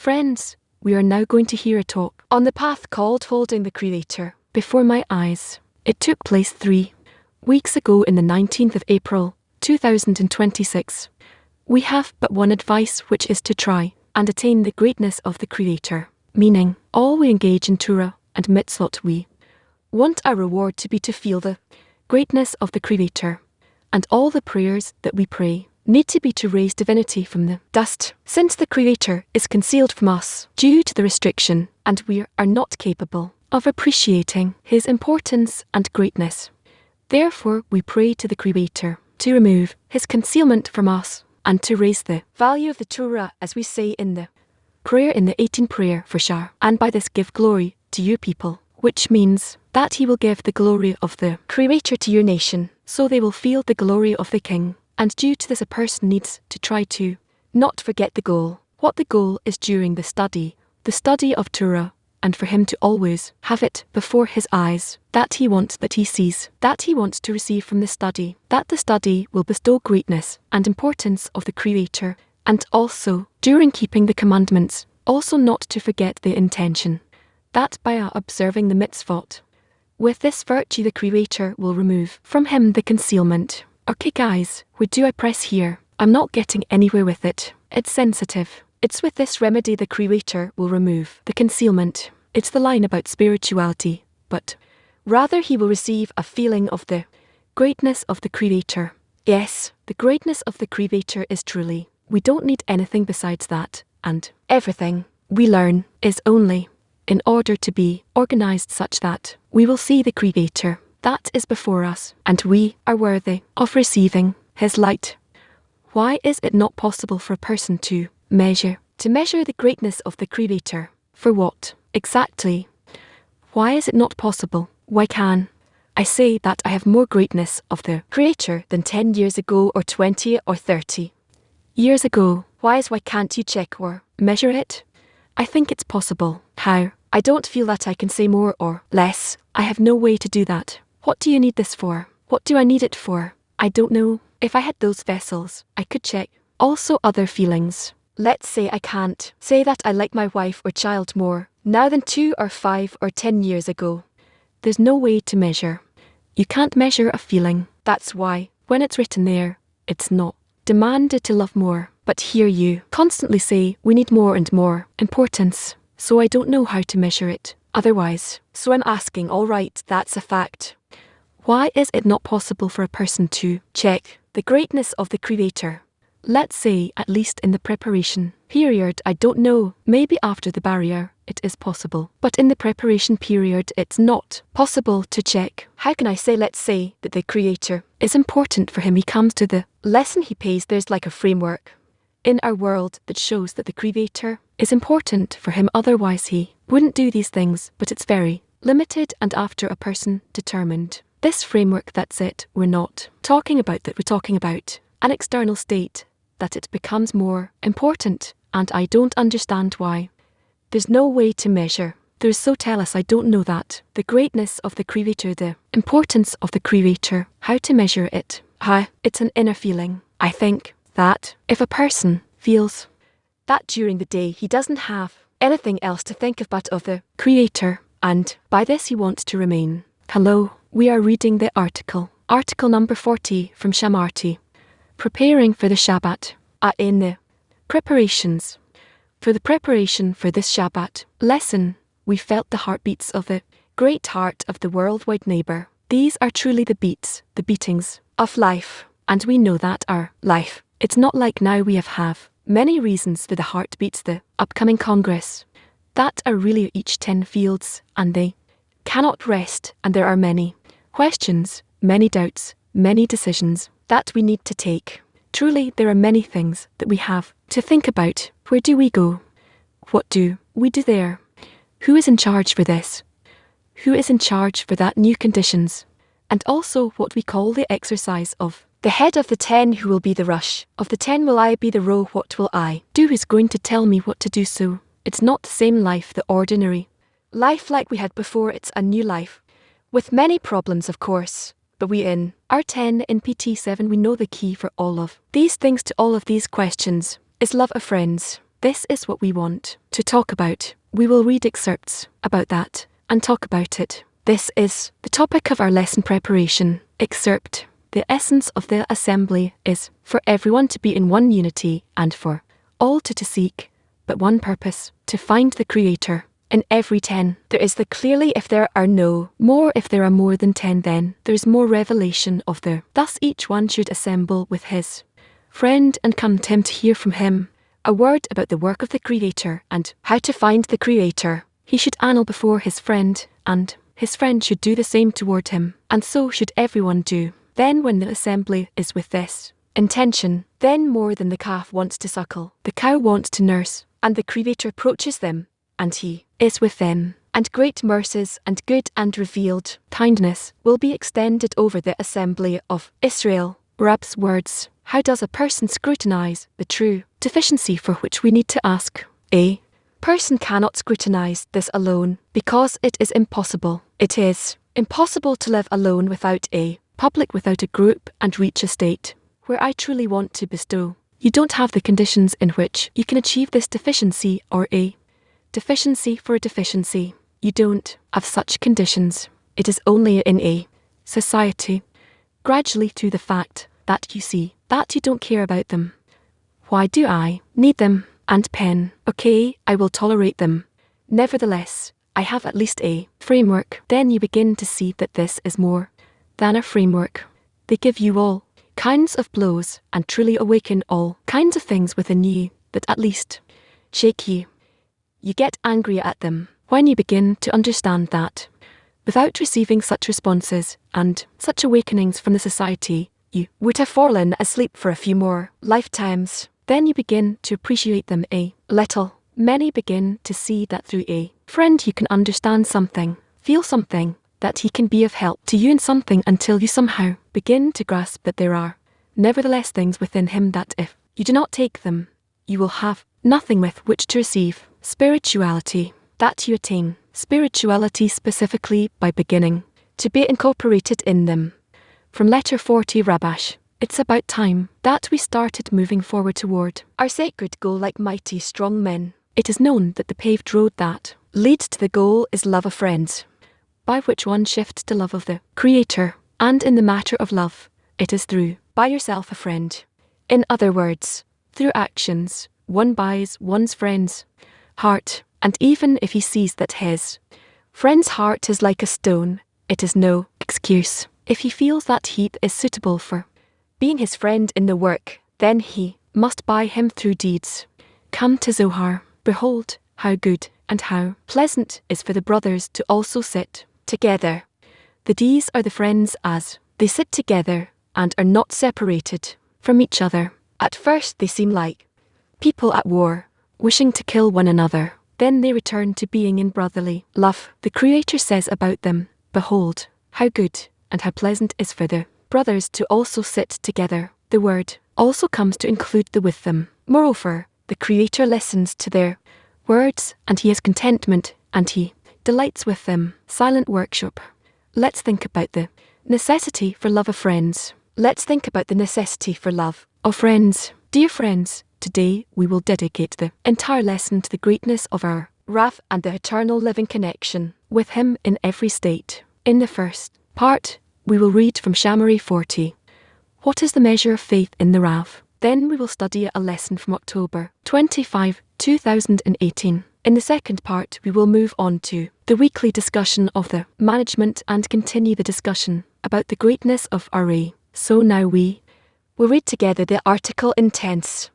Friends, we are now going to hear a talk on the path called Holding the Creator before my eyes. It took place 3 weeks ago in the 19th of April, 2026. We have but one advice, which is to try and attain the greatness of the Creator, meaning all we engage in Torah and mitzvot, we want our reward to be to feel the greatness of the Creator, and all the prayers that we pray need to be to raise divinity from the dust, since the Creator is concealed from us due to the restriction, and we are not capable of appreciating His importance and greatness. Therefore, we pray to the Creator to remove His concealment from us and to raise the value of the Torah, as we say in the prayer in the 18 prayer for Shar, and by this give glory to your people, which means that He will give the glory of the Creator to your nation, so they will feel the glory of the King. And due to this, a person needs to try to not forget the goal, what the goal is during the study of Torah, and for him to always have it before his eyes, that he wants, that he sees, that he wants to receive from the study, that the study will bestow greatness and importance of the Creator, and also, during keeping the commandments, also not to forget the intention, that by observing the mitzvot, with this virtue the Creator will remove from him the concealment. Okay guys, where do I press here? I'm not getting anywhere with it. It's sensitive. It's with this remedy the Creator will remove the concealment. It's the line about spirituality, but rather he will receive a feeling of the greatness of the Creator. Yes, the greatness of the Creator is truly, we don't need anything besides that, and everything we learn is only in order to be organized such that we will see the Creator that is before us, and we are worthy of receiving His light. Why is it not possible for a person to measure the greatness of the Creator? For what exactly? Why is it not possible? Why can I say that I have more greatness of the Creator than 10 years ago, or 20 or 30 years ago? Why can't you check or measure it? I think it's possible. How? I don't feel that I can say more or less. I have no way to do that. What do you need this for? What do I need it for? I don't know. If I had those vessels, I could check. Also other feelings. Let's say I can't say that I like my wife or child more now than 2 or 5 or 10 years ago. There's no way to measure. You can't measure a feeling. That's why, when it's written there, it's not demanded to love more. But here you constantly say we need more and more importance. So I don't know how to measure it otherwise. So I'm asking, alright, that's a fact. Why is it not possible for a person to check the greatness of the Creator? Let's say at least in the preparation period. I don't know, maybe after the barrier it is possible, but in the preparation period it's not possible to check. How can I say, let's say that the Creator is important for him, he comes to the lesson he pays, there's like a framework in our world that shows that the Creator is important for him, otherwise he wouldn't do these things, but it's very limited, and after a person determined this framework, that's it. We're not talking about that, we're talking about an external state, that it becomes more important, and I don't understand why. There's no way to measure. There's so tell us, I don't know that. The greatness of the Creator, the importance of the Creator, how to measure it. It's an inner feeling. I think that if a person feels that during the day he doesn't have anything else to think about of the Creator, and by this he wants to remain. Hello, we are reading the article number 40 from Shamarti. Preparing for the Shabbat. In the preparations. For the preparation for this Shabbat lesson, we felt the heartbeats of the great heart of the worldwide neighbor. These are truly the beatings of life, and we know that our life, it's not like now we have many reasons for the heartbeats, the upcoming Congress, that are really each 10 fields, and they cannot rest, and there are many questions, many doubts, many decisions that we need to take. Truly, there are many things that we have to think about. Where do we go? What do we do there? Who is in charge for this? Who is in charge for that new conditions? And also what we call the exercise of the head of the 10, who will be the rush of the 10, will I be the row, what will I do, who's going to tell me what to do? So it's not the same life, the ordinary life like we had before. It's a new life with many problems, of course, but we in our 10 in PT7, we know the key for all of these things, to all of these questions, is love of friends. This is what we want to talk about. We will read excerpts about that and talk about it. This is the topic of our lesson preparation. Excerpt. The essence of the assembly is for everyone to be in one unity and for all to seek but one purpose, to find the Creator. In every 10, there is the clearly if there are no more. If there are more than 10, then there is more revelation of the. Thus each one should assemble with his friend and come to him to hear from him a word about the work of the Creator and how to find the Creator. He should annul before his friend, and his friend should do the same toward him, and so should everyone do. Then when the assembly is with this intention, then more than the calf wants to suckle, the cow wants to nurse, and the Creator approaches them, and he is with them, and great mercies and good and revealed kindness will be extended over the assembly of Israel. Rab's words. How does a person scrutinize the true deficiency for which we need to ask? A person cannot scrutinize this alone, because it is impossible. It is impossible to live alone without a public, without a group, and reach a state where I truly want to bestow. You don't have the conditions in which you can achieve this deficiency, or a deficiency for a deficiency. You don't have such conditions. It is only in a society, gradually through the fact that you see that you don't care about them. Why do I need them? And pen. Okay, I will tolerate them. Nevertheless, I have at least a framework. Then you begin to see that this is more than a framework. They give you all kinds of blows and truly awaken all kinds of things within you that at least shake you. You get angry at them when you begin to understand that without receiving such responses and such awakenings from the society, you would have fallen asleep for a few more lifetimes. Then you begin to appreciate them a little. Many begin to see that through a friend you can understand something, feel something, that he can be of help to you in something, until you somehow begin to grasp that there are nevertheless things within him that if you do not take them, you will have nothing with which to receive spirituality. That you attain spirituality specifically by beginning to be incorporated in them. From letter 40 Rabash. It's about time that we started moving forward toward our sacred goal like mighty strong men. It is known that the paved road that leads to the goal is love of friends, by which one shifts to love of the Creator, and in the matter of love, it is through buy yourself a friend. In other words, through actions, one buys one's friend's heart, and even if he sees that his friend's heart is like a stone, it is no excuse. If he feels that he is suitable for being his friend in the work, then he must buy him through deeds. Come to Zohar. Behold, how good and how pleasant is for the brothers to also sit together. These are the friends as they sit together and are not separated from each other. At first they seem like people at war, wishing to kill one another. Then they return to being in brotherly love. The Creator says about them, behold, how good and how pleasant is for the brothers to also sit together. The word also comes to include the with them. Moreover, the Creator listens to their words, and he has contentment, and he delights with them. Silent workshop. Let's think about the necessity for love of friends. Let's think about the necessity for love of friends. Dear friends, today we will dedicate the entire lesson to the greatness of our Rav and the eternal living connection with him in every state. In the first part, we will read from Shamari 40. What is the measure of faith in the Rav? Then we will study a lesson from October 25, 2018. In the second part, we will move on to the weekly discussion of the management and continue the discussion about the greatness of RA. So now we will read together the article intense.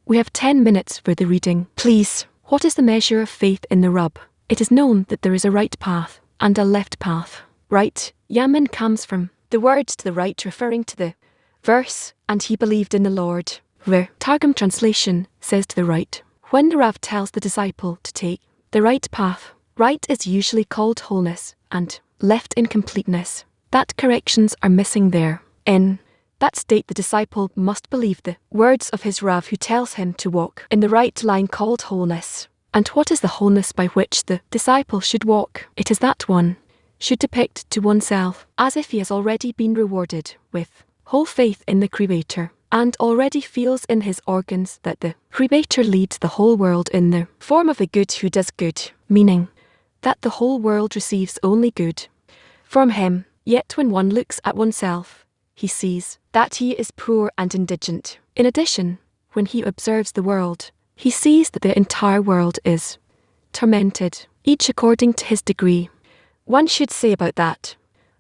We have 10 minutes for the reading. Please, what is the measure of faith in the Rab? It is known that there is a right path and a left path. Right, Yamin comes from the words to the right referring to the verse, and he believed in the Lord. The Targum translation says to the right. When the Rav tells the disciple to take the right path, right is usually called wholeness and left incompleteness. That corrections are missing there. In that state the disciple must believe the words of his Rav who tells him to walk in the right line called wholeness. And what is the wholeness by which the disciple should walk? It is that one should depict to oneself as if he has already been rewarded with whole faith in the Creator, and already feels in his organs that the Creator leads the whole world in the form of a good who does good, meaning that the whole world receives only good from him. Yet when one looks at oneself, he sees that he is poor and indigent. In addition, when he observes the world, he sees that the entire world is tormented, each according to his degree. One should say about that,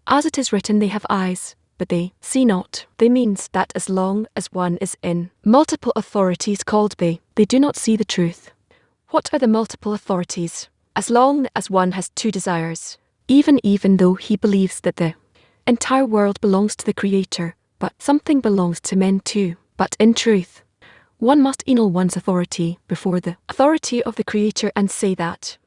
as it is written, they have eyes, but they see not. They means that as long as one is in multiple authorities called they do not see the truth. What are the multiple authorities? As long as one has two desires, even though he believes that the entire world belongs to the Creator, but something belongs to men too. But in truth, one must annul one's authority before the authority of the Creator and say that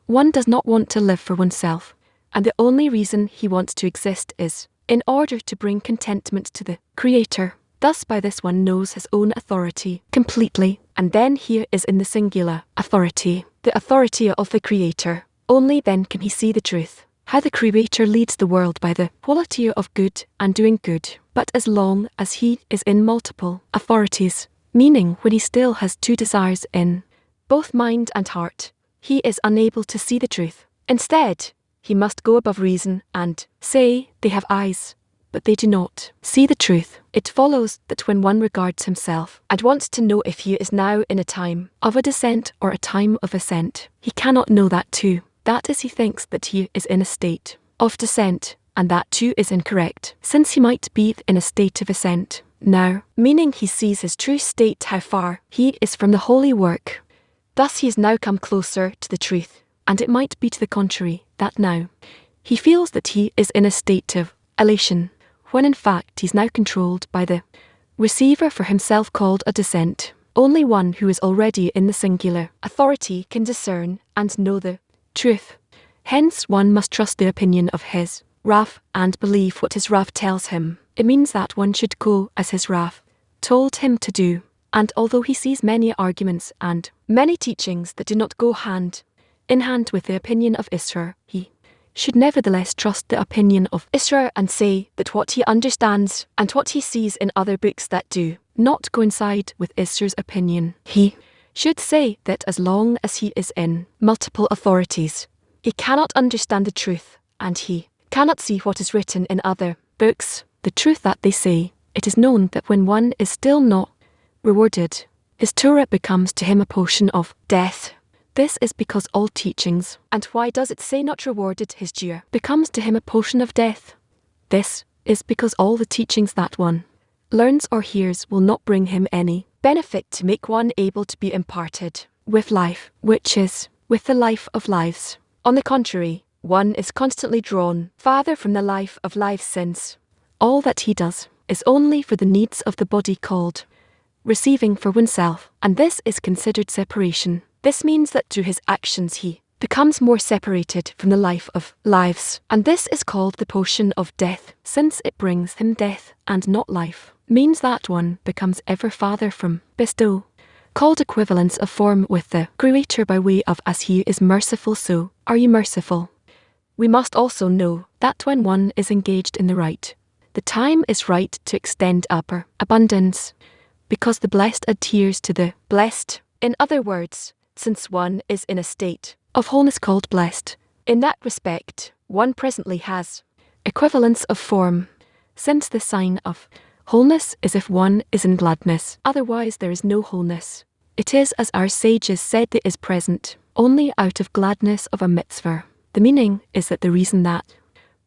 one does not want to live for oneself, and the only reason he wants to exist is in order to bring contentment to the Creator. Thus by this one knows his own authority completely, and then he is in the singular authority, the authority of the Creator. Only then can he see the truth, how the Creator leads the world by the quality of good and doing good. But as long as he is in multiple authorities, meaning when he still has two desires in both mind and heart, he is unable to see the truth. Instead, he must go above reason and say, they have eyes, but they do not see the truth. It follows that when one regards himself and wants to know if he is now in a time of a descent or a time of ascent, he cannot know that too. That is, he thinks that he is in a state of descent, and that too is incorrect, since he might be in a state of ascent now, meaning he sees his true state, how far he is from the holy work. Thus he is now come closer to the truth, and it might be to the contrary, that now he feels that he is in a state of elation, when in fact he is now controlled by the receiver for himself called a descent. Only one who is already in the singular authority can discern and know the truth. Hence one must trust the opinion of his Raf and believe what his Raf tells him. It means that one should go as his Raf told him to do, and although he sees many arguments and many teachings that do not go hand in hand with the opinion of Isra, he should nevertheless trust the opinion of Isra and say that what he understands and what he sees in other books that do not coincide with Isra's opinion, he should say that as long as he is in multiple authorities, he cannot understand the truth, and he cannot see what is written in other books, the truth that they say. It is known that when one is still not rewarded, his Torah becomes to him a portion of death. This is because all teachings, and why does it say not rewarded, his due, becomes to him a portion of death? This is because all the teachings that one learns or hears will not bring him any benefit to make one able to be imparted with life, which is with the life of lives. On the contrary, one is constantly drawn farther from the life of lives, since all that he does is only for the needs of the body called receiving for oneself, and this is considered separation. This means that through his actions he becomes more separated from the life of lives, and this is called the portion of death, since it brings him death and not life. Means that one becomes ever farther from bestow, called equivalence of form with the Creator by way of as he is merciful, so are you merciful. We must also know that when one is engaged in the right, the time is right to extend upper abundance, because the blessed adheres to the blessed. In other words, since one is in a state of wholeness called blessed, in that respect, one presently has equivalence of form, since the sign of wholeness is if one is in gladness, otherwise there is no wholeness. It is as our sages said, that is present only out of gladness of a mitzvah. The meaning is that the reason that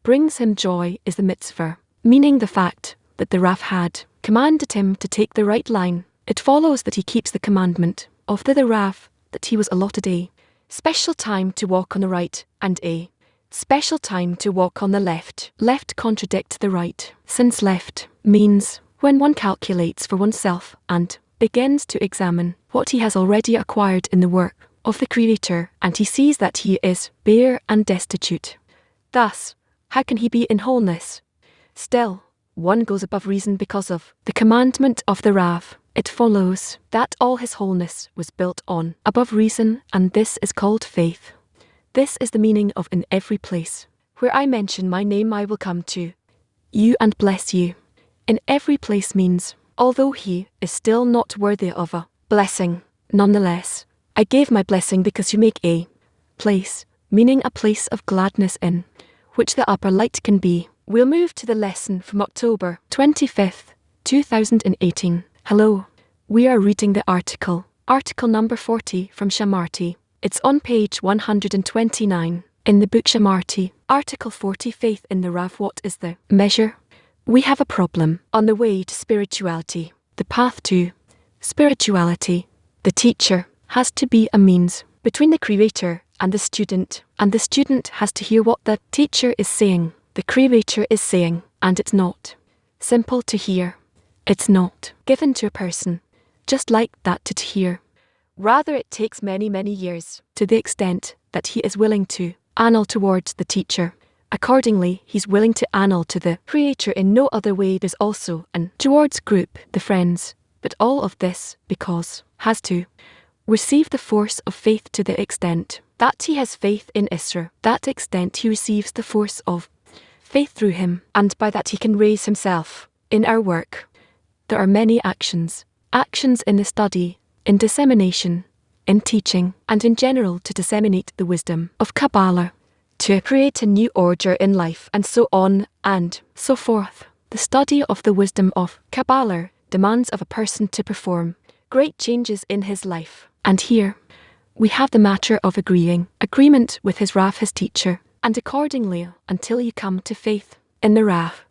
brings him joy is the mitzvah, meaning the fact that the Raf had commanded him to take the right line. It follows that he keeps the commandment of the Raf, that he was allotted a special time to walk on the right and a special time to walk on the left. Left contradicts the right, since left means when one calculates for oneself and begins to examine what he has already acquired in the work of the Creator, and he sees that he is bare and destitute. Thus, how can he be in wholeness? Still, one goes above reason because of the commandment of the Rav. It follows that all his wholeness was built on above reason, and this is called faith. This is the meaning of in every place where I mention my name I will come to you and bless you. In every place means although he is still not worthy of a blessing. Nonetheless, I gave my blessing because you make a place, meaning a place of gladness in which the upper light can be. We'll move to the lesson from October 25th, 2018. Hello. We are reading the article number 40 from Shamarty. It's on page 129 in the book Shamarty. Article 40, Faith in the Rav. What is the measure? We have a problem on the way to spirituality. The path to spirituality. The teacher has to be a means between the creator and the student has to hear what the teacher is saying, the creator is saying, and it's not simple to hear. It's not given to a person just like that to hear. Rather, it takes many, many years, to the extent that he is willing to annul towards the teacher. Accordingly, he's willing to annul to the creator in no other way. There's also an towards group, the friends, but all of this because has to receive the force of faith to the extent that he has faith in Isra. That extent he receives the force of faith through him, and by that he can raise himself. In our work, there are many actions in the study, in dissemination, in teaching, and in general to disseminate the wisdom of Kabbalah, to create a new order in life, and so on and so forth. The study of the wisdom of Kabbalah demands of a person to perform great changes in his life. And here, we have the matter of agreement with his Rav, his teacher, and accordingly, until you come to faith in the Rav,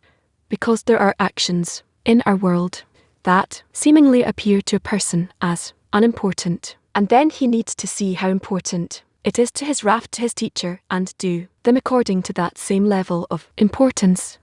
because there are actions in our world that seemingly appear to a person as unimportant, and then he needs to see how important it is to his Rav, to his teacher, and do them according to that same level of importance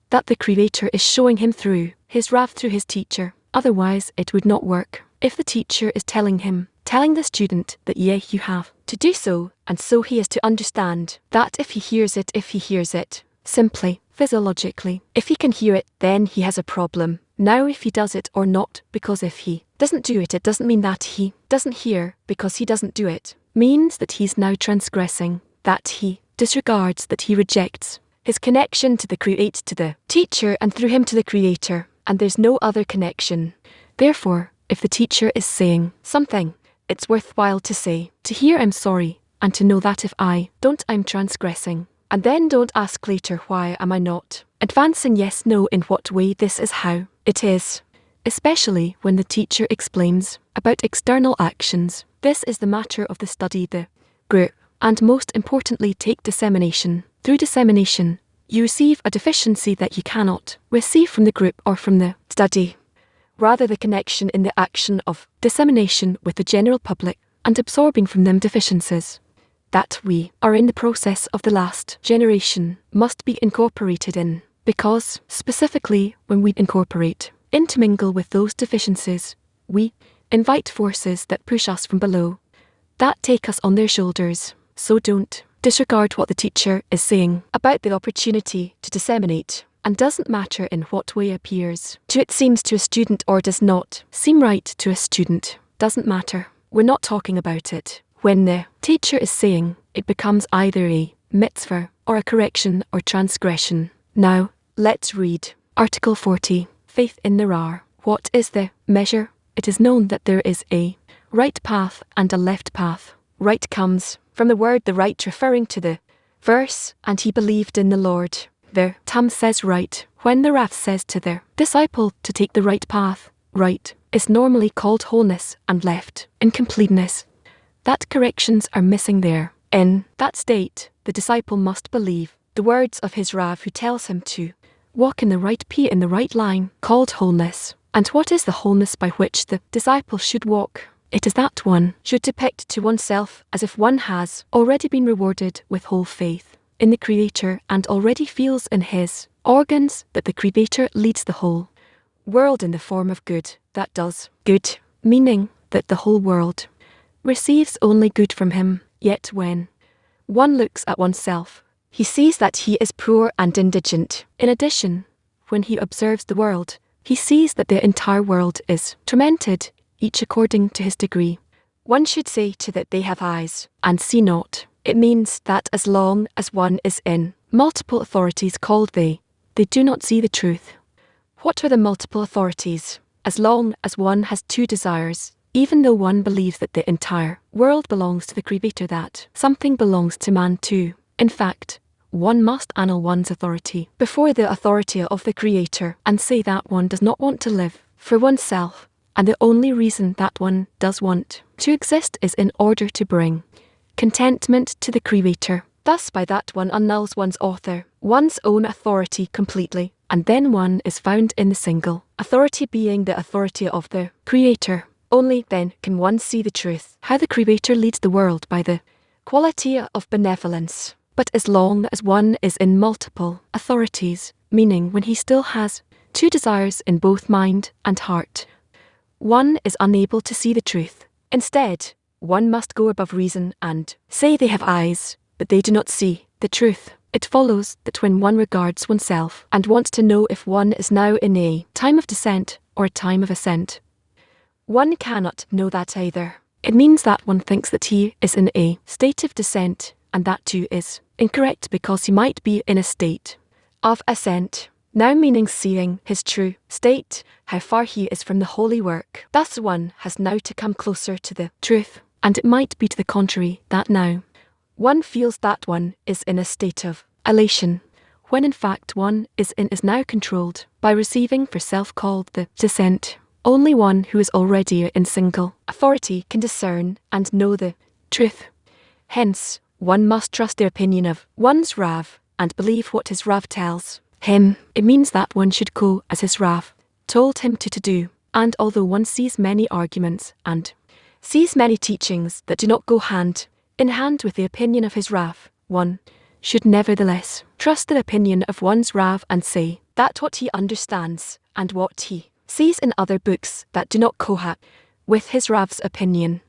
that the Creator is showing him through his Rav, through his teacher. Otherwise, it would not work. If the teacher is telling the student that you have to do so, and so he is to understand that if he hears it, simply, physiologically, if he can hear it, then he has a problem. Now if he does it or not, because if he doesn't do it, it doesn't mean that he doesn't hear, because he doesn't do it, means that he's now transgressing, that he disregards, that he rejects his connection to the Creator, to the teacher, and through him to the Creator, and there's no other connection. Therefore, if the teacher is saying something, it's worthwhile to say, to hear I'm sorry, and to know that if I don't, I'm transgressing. And then don't ask later why am I not advancing, yes, no, in what way, this is how it is. Especially when the teacher explains about external actions. This is the matter of the study, the group, and most importantly take dissemination. Through dissemination, you receive a deficiency that you cannot receive from the group or from the study. Rather, the connection in the action of dissemination with the general public and absorbing from them deficiencies that we are in the process of the last generation must be incorporated in, because, specifically, when we incorporate, intermingle with those deficiencies, we invite forces that push us from below, that take us on their shoulders. So don't disregard what the teacher is saying about the opportunity to disseminate, and doesn't matter in what way appears to it seems to a student or does not seem right to a student. Doesn't matter. We're not talking about it. When the teacher is saying, it becomes either a mitzvah or a correction or transgression. Now, let's read Article 40, Faith in the Rar. What is the measure? It is known that there is a right path and a left path. Right comes from the word the right, referring to the verse, and he believed in the Lord. The Tam says right. When the Rav says to their disciple to take the right path, right is normally called wholeness and left incompleteness. That corrections are missing there. In that state, the disciple must believe the words of his Rav, who tells him to walk in the right in the right line, called wholeness. And what is the wholeness by which the disciple should walk? It is that one should depict to oneself as if one has already been rewarded with whole faith in the Creator and already feels in his organs that the Creator leads the whole world in the form of good, that does good, meaning that the whole world receives only good from him. Yet when one looks at oneself, he sees that he is poor and indigent. In addition, when he observes the world, he sees that the entire world is tormented, each according to his degree. One should say to that they have eyes and see not. It means that as long as one is in multiple authorities called they do not see the truth. What are the multiple authorities? as long as one has two desires, even though one believes that the entire world belongs to the Creator, that something belongs to man too. In fact, one must annul one's authority before the authority of the Creator and say that one does not want to live for oneself, and the only reason that one does want to exist is in order to bring contentment to the Creator. Thus by that one annuls one's author, one's own authority completely, and then one is found in the single authority being the authority of the Creator. Only then can one see the truth, how the Creator leads the world by the quality of benevolence. But as long as one is in multiple authorities, meaning when he still has two desires in both mind and heart, one is unable to see the truth. Instead, one must go above reason and say they have eyes, but they do not see the truth. It follows that when one regards oneself and wants to know if one is now in a time of descent or a time of ascent, one cannot know that either. It means that one thinks that he is in a state of descent, and that too is incorrect because he might be in a state of ascent, now meaning seeing his true state, how far he is from the holy work. Thus one has now to come closer to the truth, and it might be to the contrary that now one feels that one is in a state of elation, when in fact one is now controlled by receiving for self called the descent. Only one who is already in single authority can discern and know the truth. Hence, one must trust the opinion of one's Rav and believe what his Rav tells him. It means that one should go as his Rav told him to do, and although one sees many arguments and sees many teachings that do not go hand in hand with the opinion of his Rav, one should nevertheless trust the opinion of one's Rav and say that what he understands and what he sees in other books that do not cohabit with his Rav's opinion.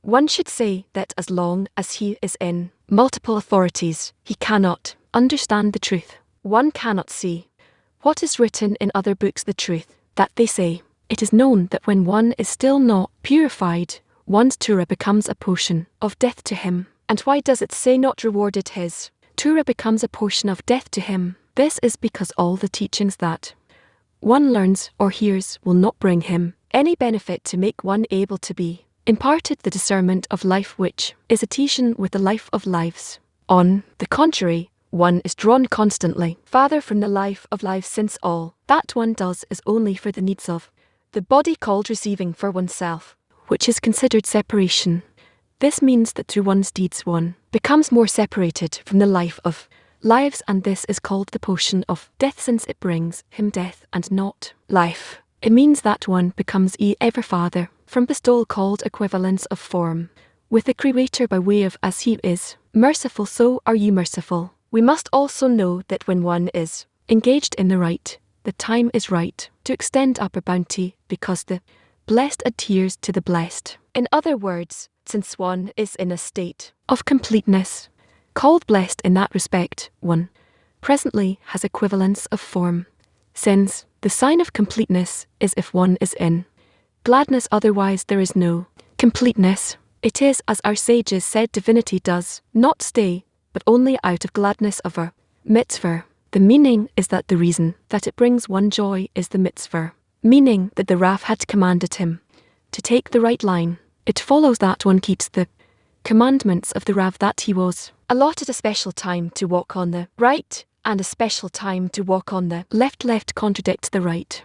One should say that as long as he is in multiple authorities, he cannot understand the truth. One cannot see what is written in other books, the truth that they say. It is known that when one is still not purified, one's Torah becomes a portion of death to him. And why does it say not rewarded? His Torah becomes a portion of death to him. This is because all the teachings that one learns or hears will not bring him any benefit to make one able to be imparted the discernment of life, which is a teaching with the life of lives. On the contrary, one is drawn constantly farther from the life of lives, since all that one does is only for the needs of the body, called receiving for oneself, which is considered separation. This means that through one's deeds one becomes more separated from the life of lives, and this is called the portion of death, since it brings him death and not life. It means that one becomes ever farther from bestowal, called equivalence of form with the Creator by way of as he is merciful, so are you merciful. We must also know that when one is engaged in the right, the time is right to extend upper bounty, because the blessed adheres to the blessed. In other words, since one is in a state of completeness, called blessed in that respect, one presently has equivalence of form, since the sign of completeness is if one is in gladness, otherwise there is no completeness. It is as our sages said, divinity does not stay, but only out of gladness of a mitzvah. The meaning is that the reason that it brings one joy is the mitzvah, meaning that the Rav had commanded him to take the right line. It follows that one keeps the commandments of the Rav, that he was allotted a special time to walk on the right and a special time to walk on the left. Left contradicts the right,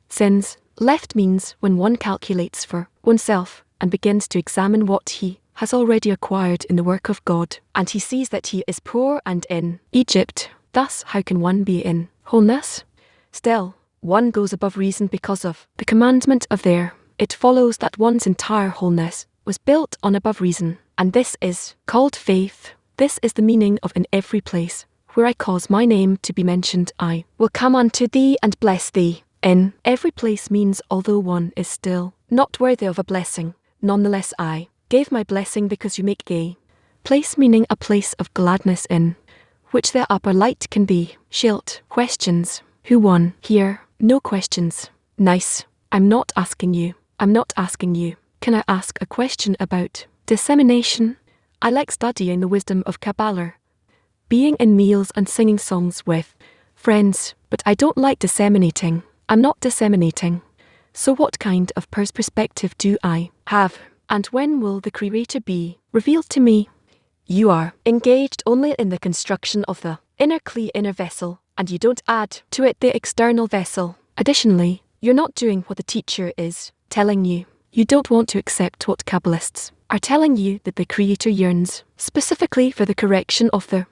since left means when one calculates for oneself and begins to examine what he has already acquired in the work of God, and he sees that he is poor and in Egypt. Thus, how can one be in wholeness? Still, one goes above reason because of the commandment of there. It follows that one's entire wholeness was built on above reason, and this is called faith. This is the meaning of in every place where I cause my name to be mentioned, I will come unto thee and bless thee. In every place means although one is still not worthy of a blessing, nonetheless I gave my blessing because you make gay. Place meaning a place of gladness in which the upper light can be. Shilt. Questions. Who won? Here. No questions. Nice. I'm not asking you. Can I ask a question about dissemination? I like studying the wisdom of Kabbalah, being in meals and singing songs with friends, but I don't like disseminating. I'm not disseminating. So what kind of perspective do I have? And when will the Creator be revealed to me? You are engaged only in the construction of the inner vessel, and you don't add to it the external vessel. Additionally, you're not doing what the teacher is telling you. You don't want to accept what Kabbalists are telling you that the Creator yearns specifically for the correction of the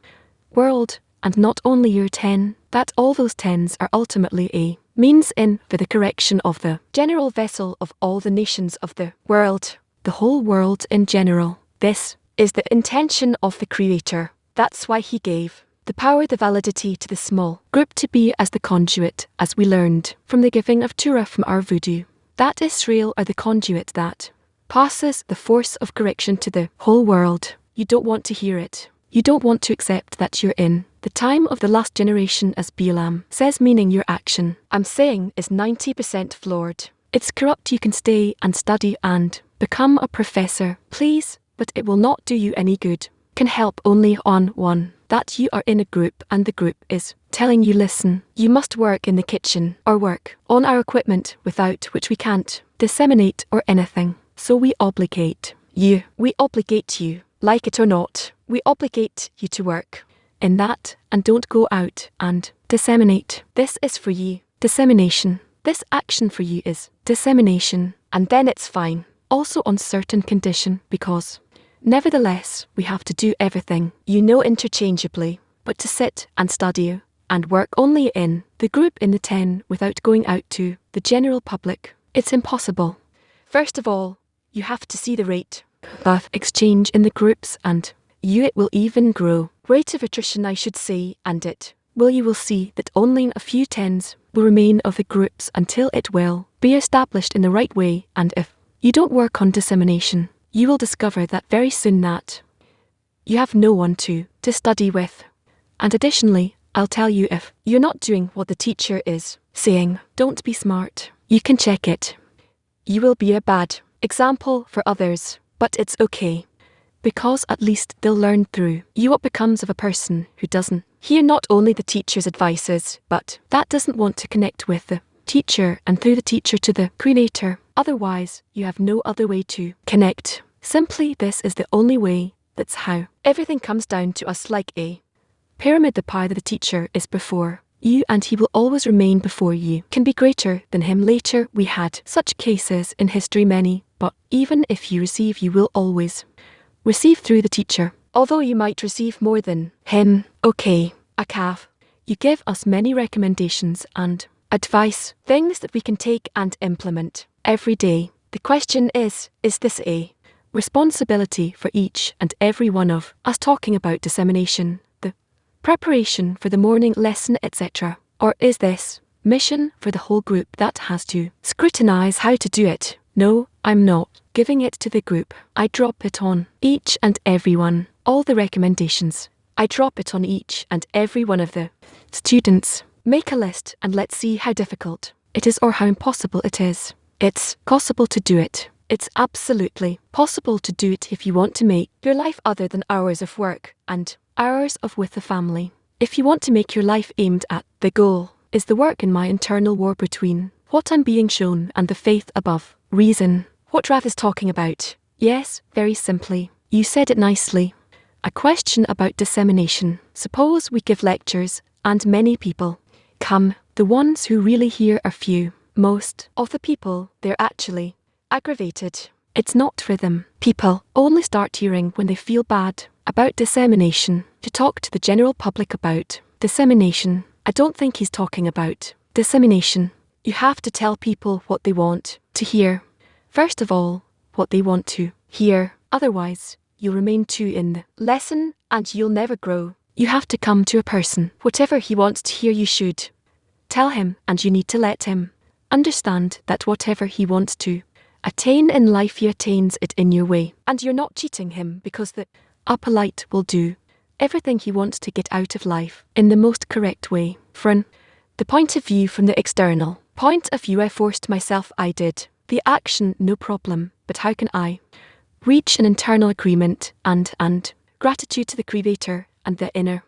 world, and not only your 10, that all those 10s are ultimately a means in for the correction of the general vessel of all the nations of the world, the whole world in general. This is the intention of the Creator. That's why He gave the power, the validity to the small group to be as the conduit, as we learned from the giving of Torah from our voodoo, that Israel are the conduit that passes the force of correction to the whole world. You don't want to hear it. You don't want to accept that you're in the time of the last generation, as Balaam says, meaning your action, I'm saying, is 90% flawed. It's corrupt. You can stay and study and become a professor, please, but it will not do you any good. Can help only on one, that you are in a group and the group is telling you, listen, you must work in the kitchen or work on our equipment, without which we can't disseminate or anything. So we obligate you. We obligate you, like it or not. We obligate you to work in that, and don't go out and disseminate. This is for you, dissemination. This action for you is dissemination, and then it's fine. Also on certain condition, because nevertheless, we have to do everything, interchangeably, but to sit and study and work only in the group in the 10 without going out to the general public, it's impossible. First of all, you have to see the rate of exchange in the groups, and it will even grow. Rate of attrition, I should say, and you will see that only a few 10s will remain of the groups until it will be established in the right way, and if you don't work on dissemination, you will discover that very soon that you have no one to study with. And additionally, I'll tell you, if you're not doing what the teacher is saying, don't be smart. You can check it. You will be a bad example for others, but it's okay, because at least they'll learn through you what becomes of a person who doesn't hear not only the teacher's advices, but that doesn't want to connect with the teacher and through the teacher to the Creator. Otherwise, you have no other way to connect. Simply, this is the only way. That's how everything comes down to us, like a pyramid. The power that the teacher is before you, and he will always remain before you, can be greater than him later. We had such cases in history, many, but even if you receive, you will always receive through the teacher, although you might receive more than him. Okay, Akav, you give us many recommendations and advice, things that we can take and implement every day. The question is this a responsibility for each and every one of us, talking about dissemination, the preparation for the morning lesson, etc., or is this mission for the whole group that has to scrutinize how to do it? No, I'm not giving it to the group. I drop it on each and every one. All the recommendations, I drop it on each and every one of the students. Make a list and let's see how difficult it is or how impossible it is. It's possible to do it. It's absolutely possible to do it if you want to make your life other than hours of work and hours of with the family. If you want to make your life aimed at the goal, is the work in my internal war between what I'm being shown and the faith above reason. What Rav is talking about. Yes, very simply. You said it nicely. A question about dissemination. Suppose we give lectures and many people come. The ones who really hear are few. Most of the people, they're actually aggravated. It's not for them. People only start hearing when they feel bad about dissemination. To talk to the general public about dissemination, I don't think he's talking about dissemination. You have to tell people what they want to hear. First of all, what they want to hear. Otherwise, you'll remain too in the lesson and you'll never grow. You have to come to a person. Whatever he wants to hear, you should tell him, and you need to let him understand that whatever he wants to attain in life, he attains it in your way. And you're not cheating him, because the upper light will do everything he wants to get out of life in the most correct way. From the point of view, from the external point of view, I forced myself, I did the action, no problem, but how can I reach an internal agreement and gratitude to the Creator and the inner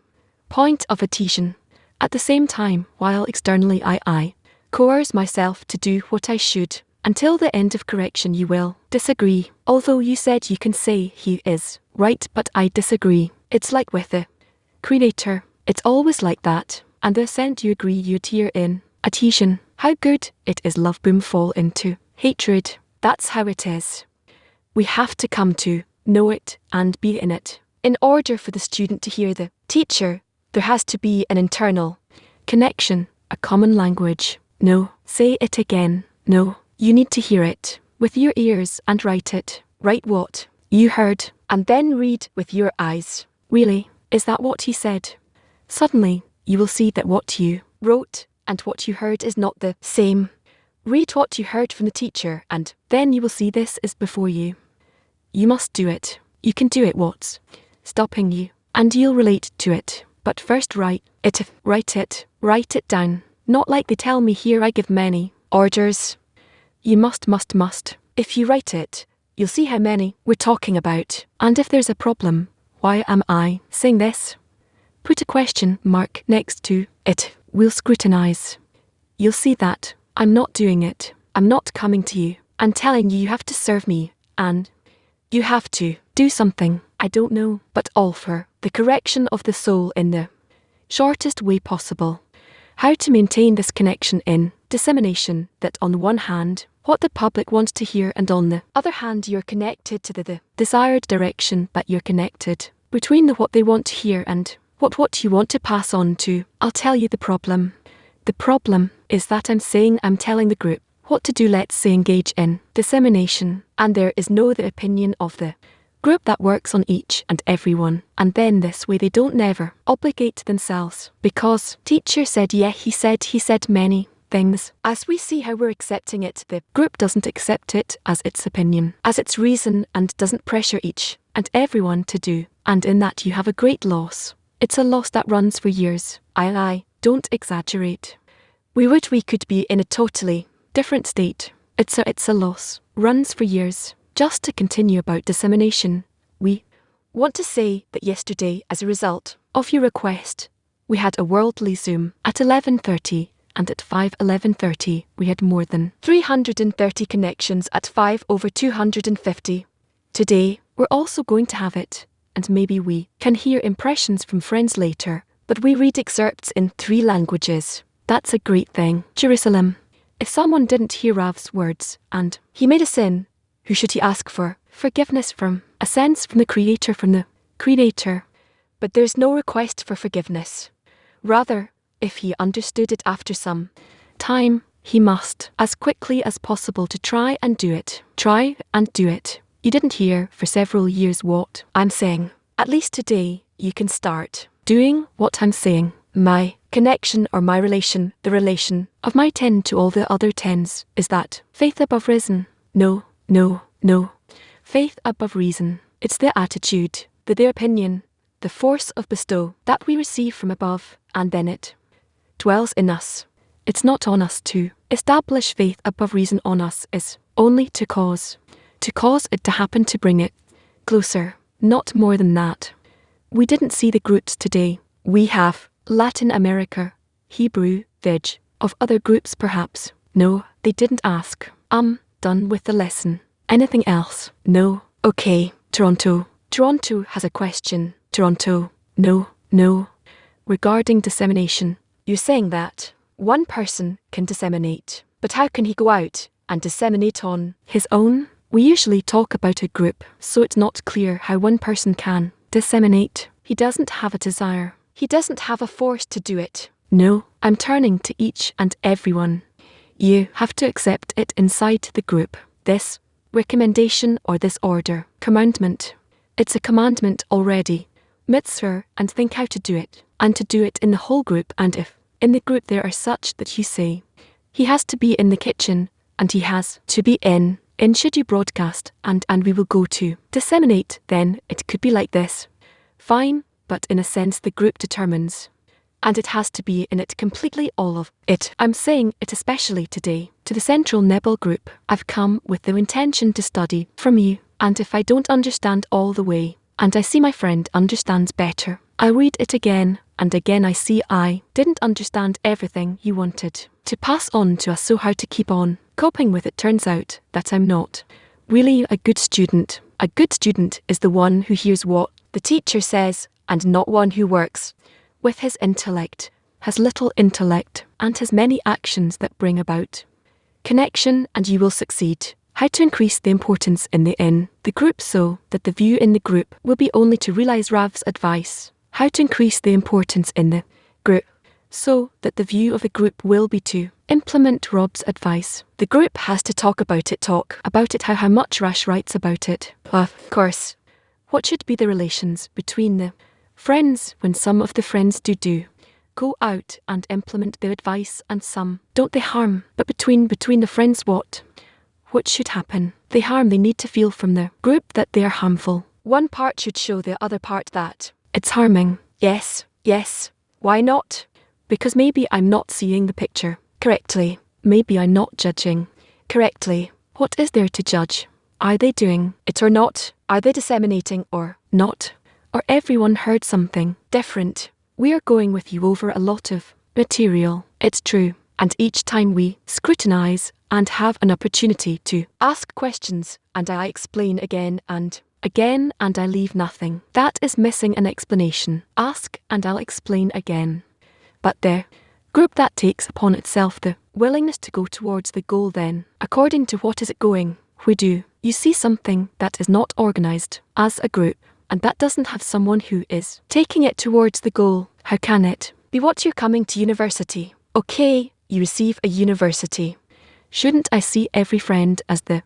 point of adhesion at the same time, while externally I coerce myself to do what I should Until the end of correction you will disagree. Although you said you can say he is right, but I disagree. It's like with the Creator. It's always like that. And the assent you agree you tear in. Adhesion. How good it is love boom fall into hatred. That's how it is. We have to come to know it and be in it. In order for the student to hear the teacher, there has to be an internal connection, a common language. No, say it again. No, you need to hear it with your ears and write it. Write what you heard and then read with your eyes. Really, is that what he said? Suddenly, you will see that what you wrote and what you heard is not the same. Read what you heard from the teacher and then you will see this is before you. You must do it. You can do it. What's stopping you? And you'll relate to it. But first write it. Write it down. Not like they tell me here I give many orders. You must. If you write it, you'll see how many we're talking about. And if there's a problem, why am I saying this? Put a question mark next to it. We'll scrutinize. You'll see that I'm not doing it. I'm not coming to you and telling you have to serve me and you have to do something. I don't know, but all for the correction of the soul in the shortest way possible. How to maintain this connection in dissemination that on the one hand, what the public wants to hear and on the other hand you're connected to the desired direction, but you're connected between the what they want to hear and what you want to pass on to. I'll tell you the problem. The problem is that I'm telling the group what to do. Let's say engage in dissemination, and there is no the opinion of the group that works on each and everyone, and then this way they don't never obligate themselves. Because teacher said he said many things. As we see how we're accepting it, the group doesn't accept it as its opinion, as its reason, and doesn't pressure each and everyone to do, and in that you have a great loss. It's a loss that runs for years. I don't exaggerate. We could be in a totally different state. It's a loss. Runs for years. Just to continue about dissemination, we want to say that yesterday, as a result of your request, we had a worldly Zoom at 11:30, and at 11:30 we had more than 330 connections at 5 over 250. Today, we're also going to have it, and maybe we can hear impressions from friends later, but we read excerpts in 3 languages. That's a great thing. Jerusalem. If someone didn't hear Rav's words, and he made a sin, who should he ask for forgiveness from? A sense from the Creator. But there's no request for forgiveness. Rather, if he understood it after some time, he must, as quickly as possible, to try and do it. Try and do it. You didn't hear for several years what I'm saying. At least today, you can start doing what I'm saying. My connection or my relation, the relation of my 10 to all the other 10s, is that faith above reason. No. Faith above reason. It's their attitude, their opinion, the force of bestow that we receive from above, and then it dwells in us. It's not on us to establish faith above reason. On us is only to cause it to happen, to bring it closer. Not more than that. We didn't see the groups today. We have Latin America, Hebrew, Veg, of other groups perhaps. No, they didn't ask. Done with the lesson. Anything else? No. Okay, Toronto. Toronto has a question. Toronto. No. Regarding dissemination, you're saying that one person can disseminate, but how can he go out and disseminate on his own? We usually talk about a group, so it's not clear how one person can disseminate. He doesn't have a desire. He doesn't have a force to do it. No, I'm turning to each and everyone. You have to accept it inside the group. This recommendation or this order, commandment. It's a commandment already. Mitzvah, and think how to do it. And to do it in the whole group, and if in the group there are such that you say, he has to be in the kitchen, and he has to be in should you broadcast, and we will go to disseminate, then it could be like this. Fine, but in a sense the group determines. And it has to be in it completely, all of it. I'm saying it especially today, to the Central Nebel group. I've come with the intention to study from you, and if I don't understand all the way, and I see my friend understands better, I read it again, and again I see I didn't understand everything you wanted to pass on to us, so how to keep on coping with it turns out that I'm not really a good student. A good student is the one who hears what the teacher says and not one who works with his intellect, has little intellect, and has many actions that bring about connection, and you will succeed. How to increase the importance in the group so that the view in the group will be only to realize Rav's advice. How to increase the importance in the group so that the view of the group will be to implement Rob's advice. The group has to talk about it, how much Rash writes about it. Of course, what should be the relations between the friends when some of the friends do go out and implement their advice and some don't they harm, but between the friends what should happen? They harm, they need to feel from the group that they are harmful. One part should show the other part that it's harming. Yes. Why not? Because maybe I'm not seeing the picture correctly. Maybe I'm not judging correctly. What is there to judge? Are they doing it or not? Are they disseminating or not? Or everyone heard something different? We are going with you over a lot of material. It's true. And each time we scrutinize and have an opportunity to ask questions, and I explain again and I leave nothing. That is missing an explanation. Ask and I'll explain again. But the group that takes upon itself the willingness to go towards the goal, then, according to what is it going, we do. You see something that is not organized as a group, and that doesn't have someone who is taking it towards the goal. How can it be what you're coming to university? Okay, you receive a university. Shouldn't I see every friend as the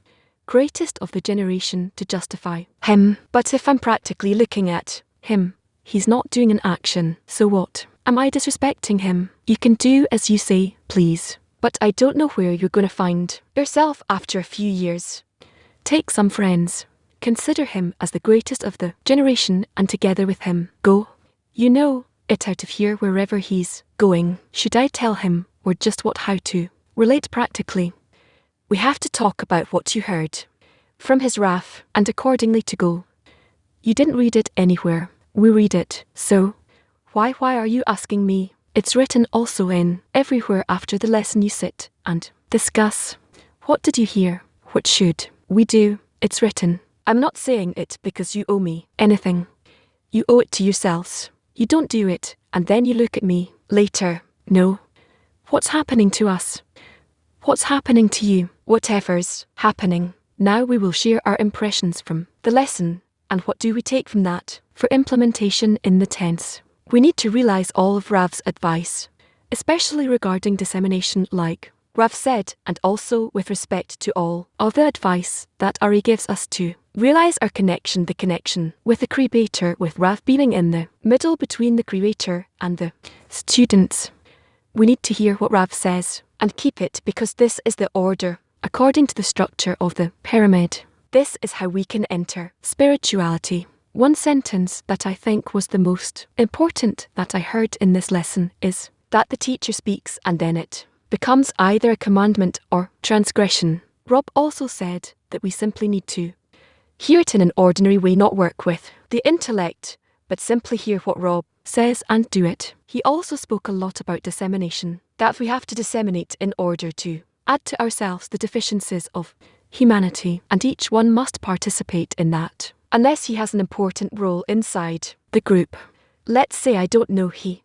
greatest of the generation to justify him? But if I'm practically looking at him, he's not doing an action, so what? Am I disrespecting him? You can do as you say, please. But I don't know where you're going to find yourself after a few years. Take some friends. Consider him as the greatest of the generation, and together with him, go. You know it out of here wherever he's going. Should I tell him or just how to relate practically? We have to talk about what you heard from his Raf, and accordingly to go. You didn't read it anywhere. We read it, so why are you asking me? It's written also in everywhere after the lesson you sit and discuss. What did you hear? What should we do? It's written. I'm not saying it because you owe me anything. You owe it to yourselves. You don't do it, and then you look at me later. No. What's happening to us? What's happening to you? Whatever's happening. Now we will share our impressions from the lesson, and what do we take from that for implementation in the tense. We need to realize all of Rav's advice, especially regarding dissemination, like Rav said, and also with respect to all of the advice that Ari gives us to realize our connection, the connection with the creator, with Rav being in the middle between the creator and the students. We need to hear what Rav says and keep it, because this is the order according to the structure of the pyramid. This is how we can enter spirituality. One sentence that I think was the most important that I heard in this lesson is that the teacher speaks and then it becomes either a commandment or transgression. Rob also said that we simply need to hear it in an ordinary way, not work with the intellect, but simply hear what Rob says and do it. He also spoke a lot about dissemination, that we have to disseminate in order to add to ourselves the deficiencies of humanity, and each one must participate in that, unless he has an important role inside the group. Let's say, I don't know, he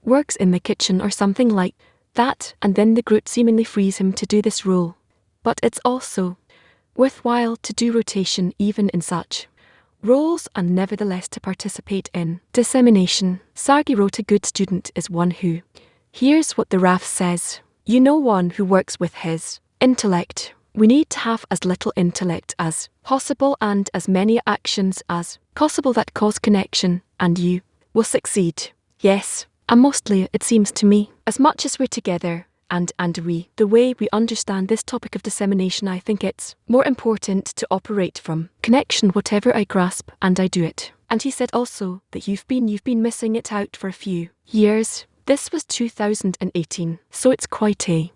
works in the kitchen or something like that, and then the group seemingly frees him to do this role. But it's also worthwhile to do rotation even in such roles, and nevertheless to participate in dissemination. Sargi wrote, a good student is one who hears what the Raf says. You know, one who works with his intellect. We need to have as little intellect as possible and as many actions as possible that cause connection, and you will succeed. Yes, and mostly it seems to me, as much as we're together and the way we understand this topic of dissemination, I think it's more important to operate from connection, whatever I grasp, and I do it. And he said also that you've been missing it out for a few years. This was 2018, so it's quite a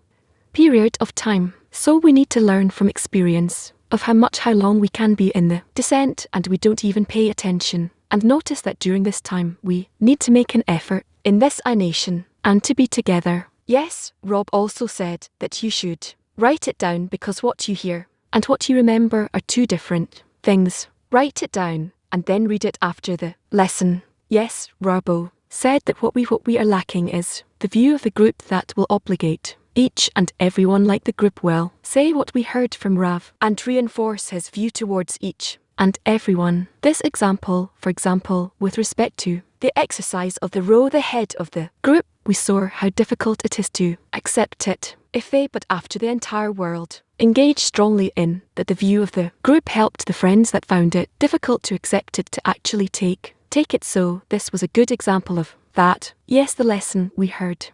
period of time. So we need to learn from experience of how long we can be in the descent, and we don't even pay attention And notice that during this time we need to make an effort in this nation and to be together. Yes, Rob also said that you should write it down because what you hear and what you remember are two different things. Write it down and then read it after the lesson. Yes, Robbo said that what we are lacking is the view of the group that will obligate each and everyone like the group will say what we heard from Rav and reinforce his view towards each and everyone. This example, for example, with respect to the exercise of the row the head of the group, we saw how difficult it is to accept it if they but after the entire world engage strongly in that the view of the group helped the friends that found it difficult to accept it to actually take it. So this was a good example of that. Yes, the lesson we heard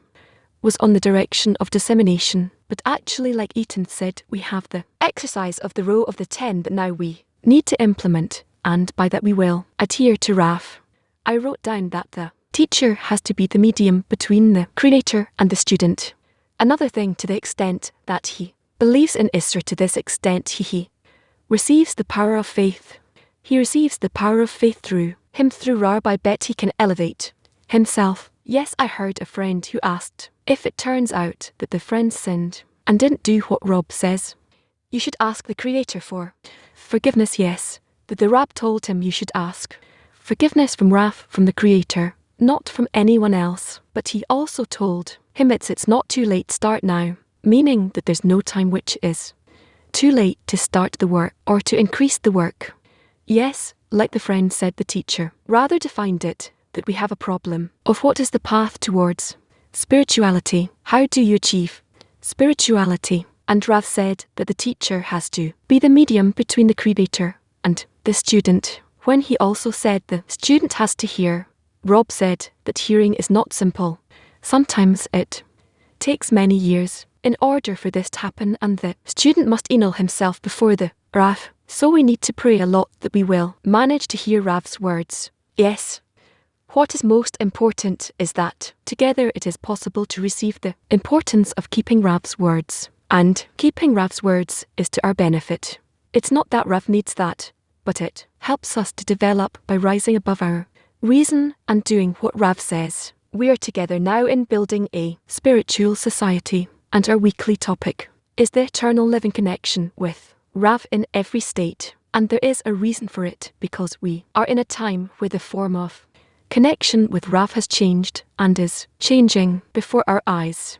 was on the direction of dissemination, but actually, like Eaton said, we have the exercise of the row of the 10 that now we need to implement, and by that we will adhere to RAF. I wrote down that the teacher has to be the medium between the creator and the student. Another thing, to the extent that he believes in Isra, to this extent he receives the power of faith. He receives the power of faith through him, through Rab. I bet he can elevate himself. Yes, I heard a friend who asked, if it turns out that the friend sinned and didn't do what Rob says, you should ask the Creator for forgiveness. Yes, that the Rab told him you should ask forgiveness from Raf, from the Creator, not from anyone else. But he also told him it's not too late, start now, meaning that there's no time which is too late to start the work or to increase the work. Yes, like the friend said, the teacher rather defined it that we have a problem of what is the path towards spirituality. How do you achieve spirituality? And Rav said that the teacher has to be the medium between the creator and the student. When he also said the student has to hear, Rob said that hearing is not simple. Sometimes it takes many years in order for this to happen, and the student must enroll himself before the Rav. So we need to pray a lot that we will manage to hear Rav's words. Yes. What is most important is that together it is possible to receive the importance of keeping Rav's words. And keeping Rav's words is to our benefit. It's not that Rav needs that, but it helps us to develop by rising above our reason and doing what Rav says. We are together now in building a spiritual society, and our weekly topic is the eternal living connection with Rav in every state. And there is a reason for it, because we are in a time where the form of connection with Rav has changed and is changing before our eyes.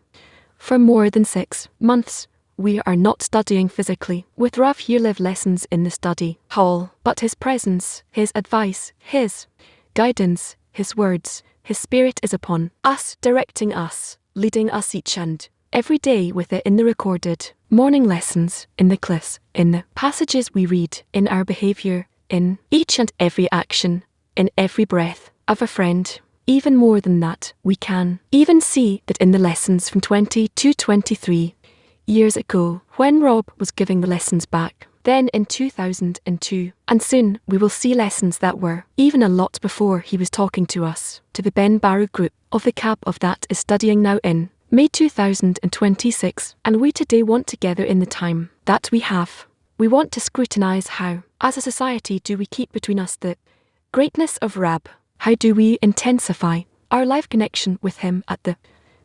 For more than 6 months, we are not studying physically with Rav here live lessons in the study hall, but his presence, his advice, his guidance, his words, his spirit is upon us, directing us, leading us each and every day with it in the recorded morning lessons, in the cliffs, in the passages we read, in our behaviour, in each and every action, in every breath of a friend. Even more than that, we can even see that in the lessons from 20 to 23 years ago, when Rob was giving the lessons back, then in 2002, and soon we will see lessons that were even a lot before he was talking to us, to the Ben Baru group of the CAP of that is studying now in May 2026, and we today want together in the time that we have. We want to scrutinise how, as a society, do we keep between us the greatness of Rab. How do we intensify our life connection with him at the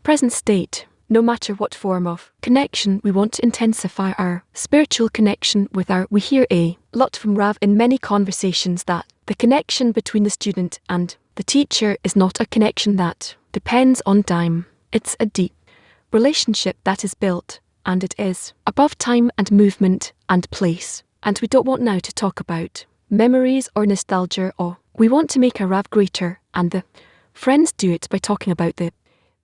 present state? No matter what form of connection, we want to intensify our spiritual connection with our. We hear a lot from Rav in many conversations that the connection between the student and the teacher is not a connection that depends on time. It's a deep relationship that is built, and it is above time and movement and place. And we don't want now to talk about memories or nostalgia, or we want to make our Rav greater, and the friends do it by talking about the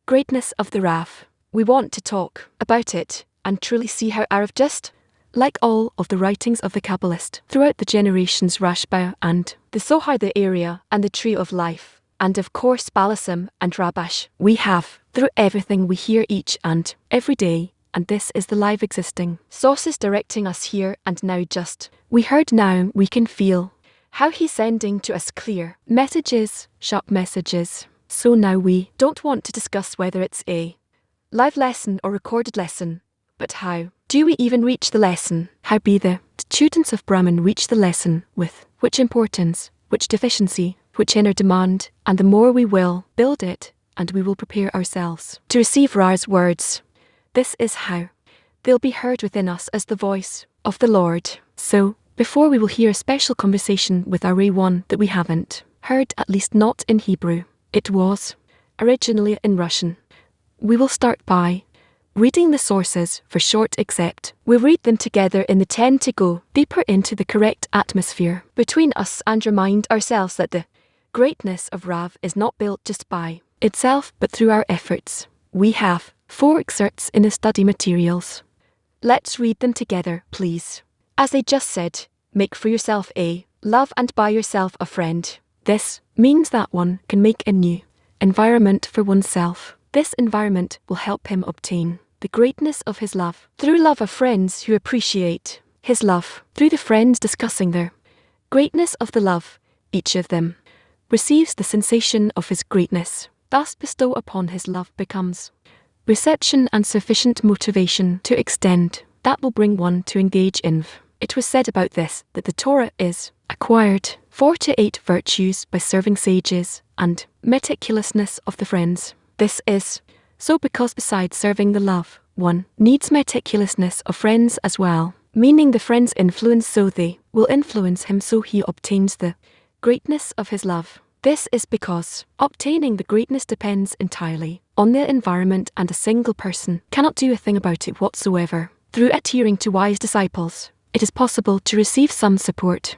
greatness of the Rav. We want to talk about it and truly see how Arav, just like all of the writings of the Kabbalist throughout the generations, Rashba and the Zohar, the area and the tree of life, and of course Balasim and Rabash, we have through everything we hear each and every day, and this is the live existing sources directing us here and now. Just we heard now, we can feel how he's sending to us clear messages, sharp messages. So now we don't want to discuss whether it's a live lesson or recorded lesson, but how do we even reach the lesson? How be the students of Brahman reach the lesson with which importance, which deficiency, which inner demand, and the more we will build it, and we will prepare ourselves to receive Ra's words. This is how they'll be heard within us as the voice of the Lord. So, before we will hear a special conversation with our Ray one that we haven't heard, at least not in Hebrew. It was originally in Russian. We will start by reading the sources for short except. We'll read them together in the 10 to go deeper into the correct atmosphere between us and remind ourselves that the greatness of Rav is not built just by itself but through our efforts. We have 4 excerpts in the study materials. Let's read them together, please. As I just said, make for yourself a love and buy yourself a friend. This means that one can make a new environment for oneself. This environment will help him obtain the greatness of his love through love of friends who appreciate his love. Through the friends discussing their greatness of the love, each of them receives the sensation of his greatness. Thus bestow upon his love becomes reception and sufficient motivation to extend. That will bring one to engage in. It was said about this that the Torah is acquired 4 to 8 virtues by serving sages and meticulousness of the friends. This is so because besides serving the love, one needs meticulousness of friends as well, meaning the friends influence so they will influence him so he obtains the greatness of his love. This is because obtaining the greatness depends entirely on the environment and a single person cannot do a thing about it whatsoever. Through adhering to wise disciples, it is possible to receive some support.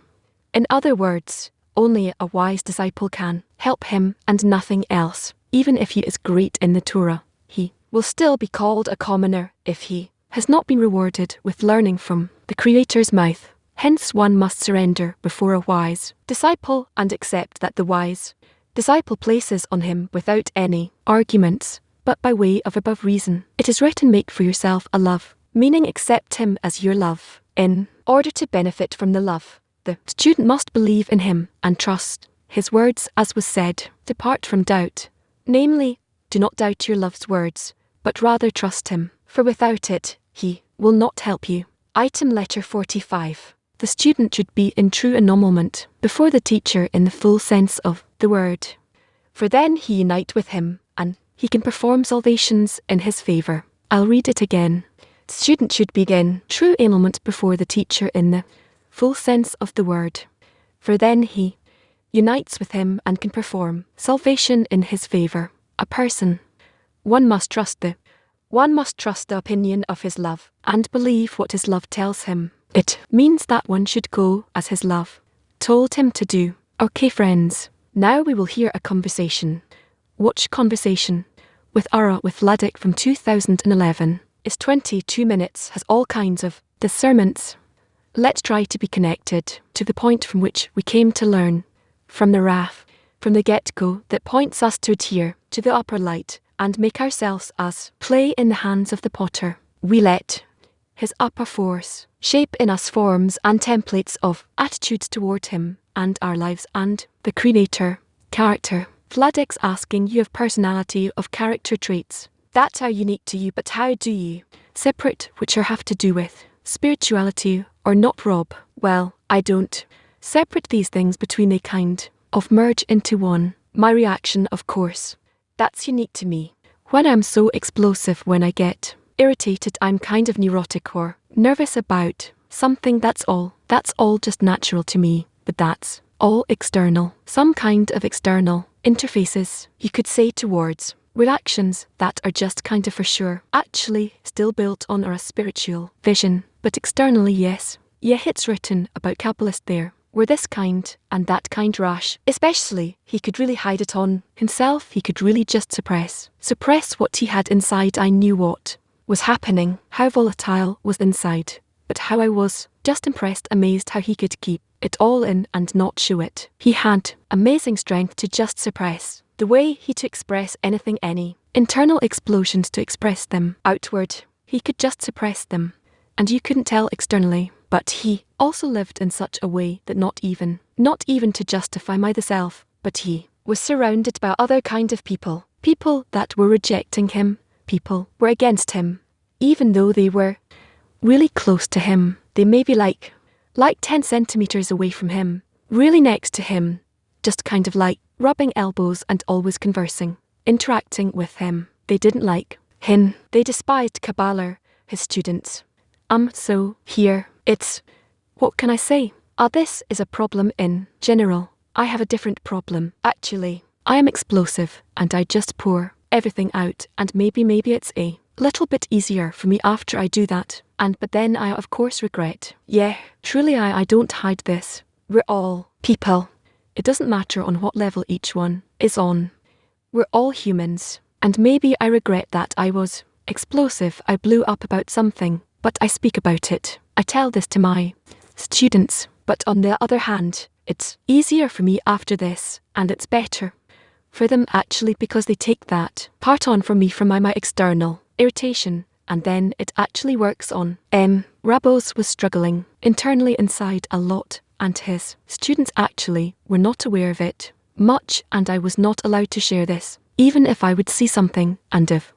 In other words, only a wise disciple can help him and nothing else. Even if he is great in the Torah, he will still be called a commoner if he has not been rewarded with learning from the Creator's mouth. Hence one must surrender before a wise disciple and accept that the wise disciple places on him without any arguments, but by way of above reason. It is written, make for yourself a love, meaning accept him as your love. In order to benefit from the love, the student must believe in him and trust his words, as was said. Depart from doubt. Namely, do not doubt your love's words, but rather trust him, for without it, he will not help you. Item letter 45. The student should be in true annulment before the teacher in the full sense of the word. For then he unite with him, and he can perform salvations in his favour. I'll read it again. The student should begin true annulment before the teacher in the full sense of the word. For then he unites with him and can perform salvation in his favour. A person. One must trust the opinion of his love and believe what his love tells him. It means that one should go as his love told him to do. Okay friends, now we will hear a conversation. Watch conversation with Ara with Ladik from 2011. Is 22 minutes, has all kinds of discernments. Let's try to be connected to the point from which we came to learn. From the Raf, from the get-go that points us to adhere to the upper light and make ourselves as clay in the hands of the potter. We let his upper force shape in us forms and templates of attitudes toward him and our lives and the Creator. Character. Vladek's asking you of personality, of character traits that are unique to you, but how do you separate which are have to do with spirituality or not, Rob? Well, I don't separate these things between a kind of merge into one. My reaction, of course, that's unique to me. When I'm so explosive, when I get irritated, I'm kind of neurotic or nervous about something. That's all just natural to me, but that's all external. Some kind of external interfaces, you could say, towards reactions that are just kind of for sure actually still built on our spiritual vision, but externally, yes. Yeah, it's written about Kabbalist there, where this kind and that kind rash, especially, he could really hide it on himself. He could really just suppress what he had inside. I knew what was happening, how volatile was inside, but how I was just impressed, amazed how he could keep it all in and not show it. He had amazing strength to just suppress the way he to express anything, any internal explosions, to express them outward. He could just suppress them, and you couldn't tell externally. But he also lived in such a way that not even to justify myself, but he was surrounded by other kind of people that were rejecting him, people were against him, even though they were really close to him. They may be like 10 centimeters away from him, really next to him, just kind of like rubbing elbows and always conversing, interacting with him. They didn't like him. They despised Kabbalah, his students. So here, what can I say? This is a problem in general. I have a different problem, actually. I am explosive, and I just pour everything out, and maybe it's a little bit easier for me after I do that. But then I of course regret. Yeah, truly I don't hide this. We're all people. It doesn't matter on what level each one is on. We're all humans. And maybe I regret that I was explosive. I blew up about something, but I speak about it. I tell this to my students. But on the other hand, it's easier for me after this, and it's better for them actually because they take that part on from me from my external irritation, and then it actually works on. Rabos was struggling internally inside a lot, and his students actually were not aware of it much, and I was not allowed to share this, even if I would see something, and of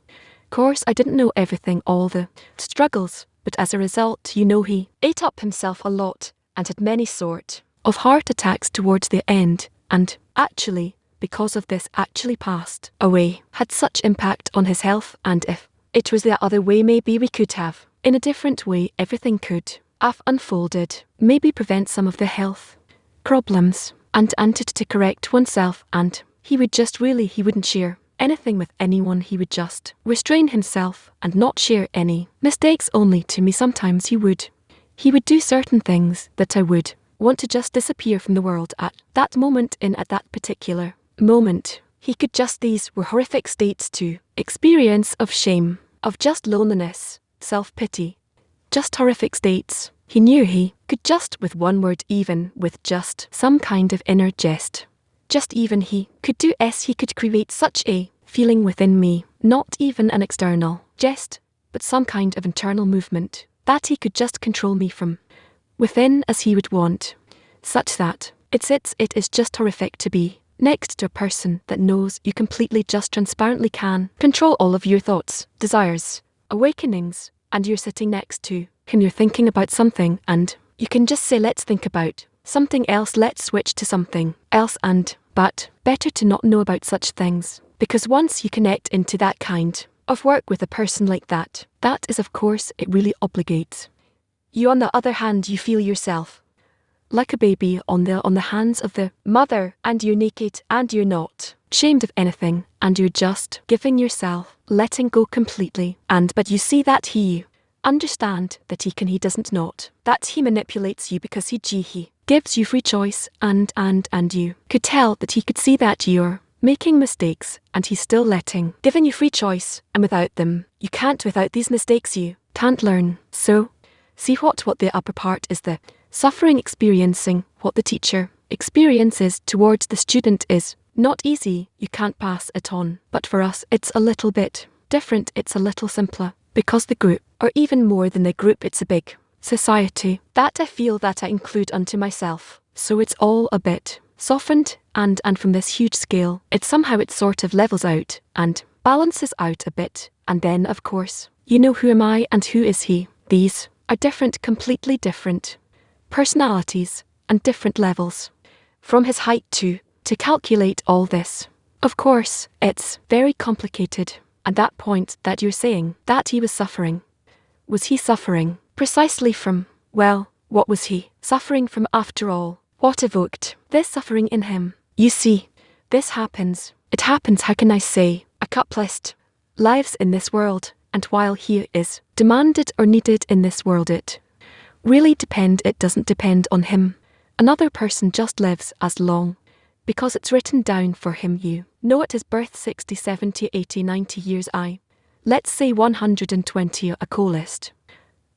course I didn't know everything, all the struggles, but as a result, he ate up himself a lot, and had many sort of heart attacks towards the end, and actually, because of this, actually passed away. Had such impact on his health, and if it was the other way, maybe we could have, in a different way, everything could have unfolded, maybe prevent some of the health problems, and to correct oneself, and he wouldn't share anything with anyone. He would just restrain himself and not share any mistakes. Only to me sometimes he would do certain things that I would want to just disappear from the world at that moment. At that particular moment, he could just, these were horrific states to experience of shame, of just loneliness, self-pity, just horrific states. He knew he could just, with one word, even with just some kind of inner jest, just even he could do he could create such a feeling within me, not even an external jest, but some kind of internal movement, that he could just control me from within as he would want, such that it is just horrific to be next to a person that knows you completely, just transparently can control all of your thoughts, desires, awakenings, and you're sitting next to him, you're thinking about something, and you can just say, let's think about something else, let's switch to something else, but better to not know about such things, because once you connect into that kind of work with a person like that, that is, of course, it really obligates you. On the other hand, you feel yourself like a baby on the hands of the mother, and you're naked, and you're not ashamed of anything, and you're just giving yourself, letting go completely, but you see that he understand that he doesn't not, that he manipulates you because he gives you free choice, and you could tell that he could see that you're making mistakes, and he's still giving you free choice, and without them, without these mistakes, you can't learn. So, see what the upper part is, the suffering, experiencing what the teacher experiences towards the student is not easy, you can't pass it on. But for us, it's a little bit different, it's a little simpler, because the group, or even more than the group, it's a big society that I feel that I include unto myself. So it's all a bit softened, and from this huge scale, it sort of levels out and balances out a bit. And then, of course, who am I and who is he? These are different, completely different personalities and different levels. From his height to calculate all this, of course, it's very complicated. And that point that you're saying that he was suffering, was he suffering precisely from, well, what was he suffering from after all? What evoked this suffering in him? You see, this happens. It happens, how can I say, a couplest lives in this world, and while he is demanded or needed in this world, it doesn't depend on him. Another person just lives as long, because it's written down for him. At his birth 60, 70, 80, 90 years, let's say 120, a coolest.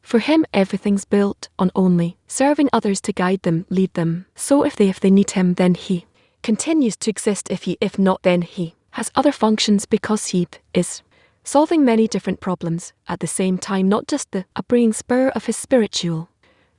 For him, everything's built on only serving others to guide them, lead them. So if they need him, then he continues to exist. If not, then he has other functions, because he is solving many different problems at the same time, not just the upbringing spur of his spiritual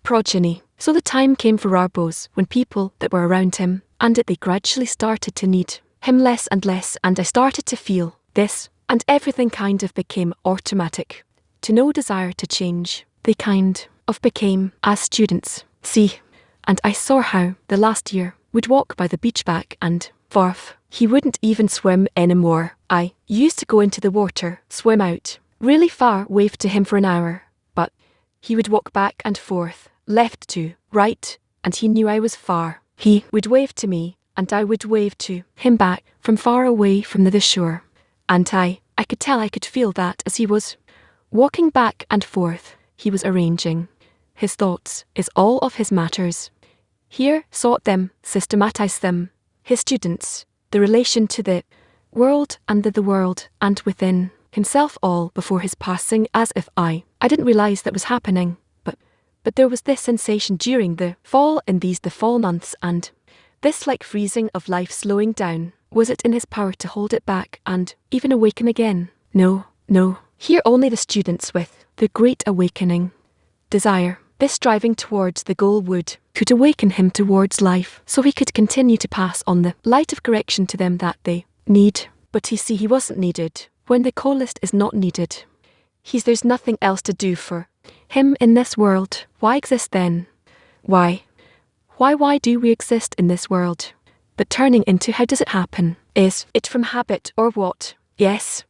progeny. So the time came for Arbos when people that were around him, and they gradually started to need him less and less, and I started to feel this, and everything kind of became automatic, to no desire to change. They kind of became as students. See, and I saw how the last year would walk by the beach back and forth. He wouldn't even swim anymore. I used to go into the water, swim out, really far, wave to him for an hour, but he would walk back and forth, left to right, and he knew I was far. He would wave to me, and I would wave to him back from far away from the shore. And I could tell, I could feel that as he was walking back and forth, he was arranging his thoughts, is all of his matters. Here, sort them, systematize them, his students, the relation to the world and the world, and within himself, all before his passing, as if I didn't realize that was happening, but there was this sensation during the fall, in the fall months, and this like freezing of life slowing down. Was it in his power to hold it back and even awaken again? No. Here only the students with the great awakening desire, this striving towards the goal could awaken him towards life, so he could continue to pass on the light of correction to them that they need. But he wasn't needed. When the coalest is not needed, there's nothing else to do for him in this world. Why exist then? Why do we exist in this world? But turning into, how does it happen? Is it from habit or what? Yes,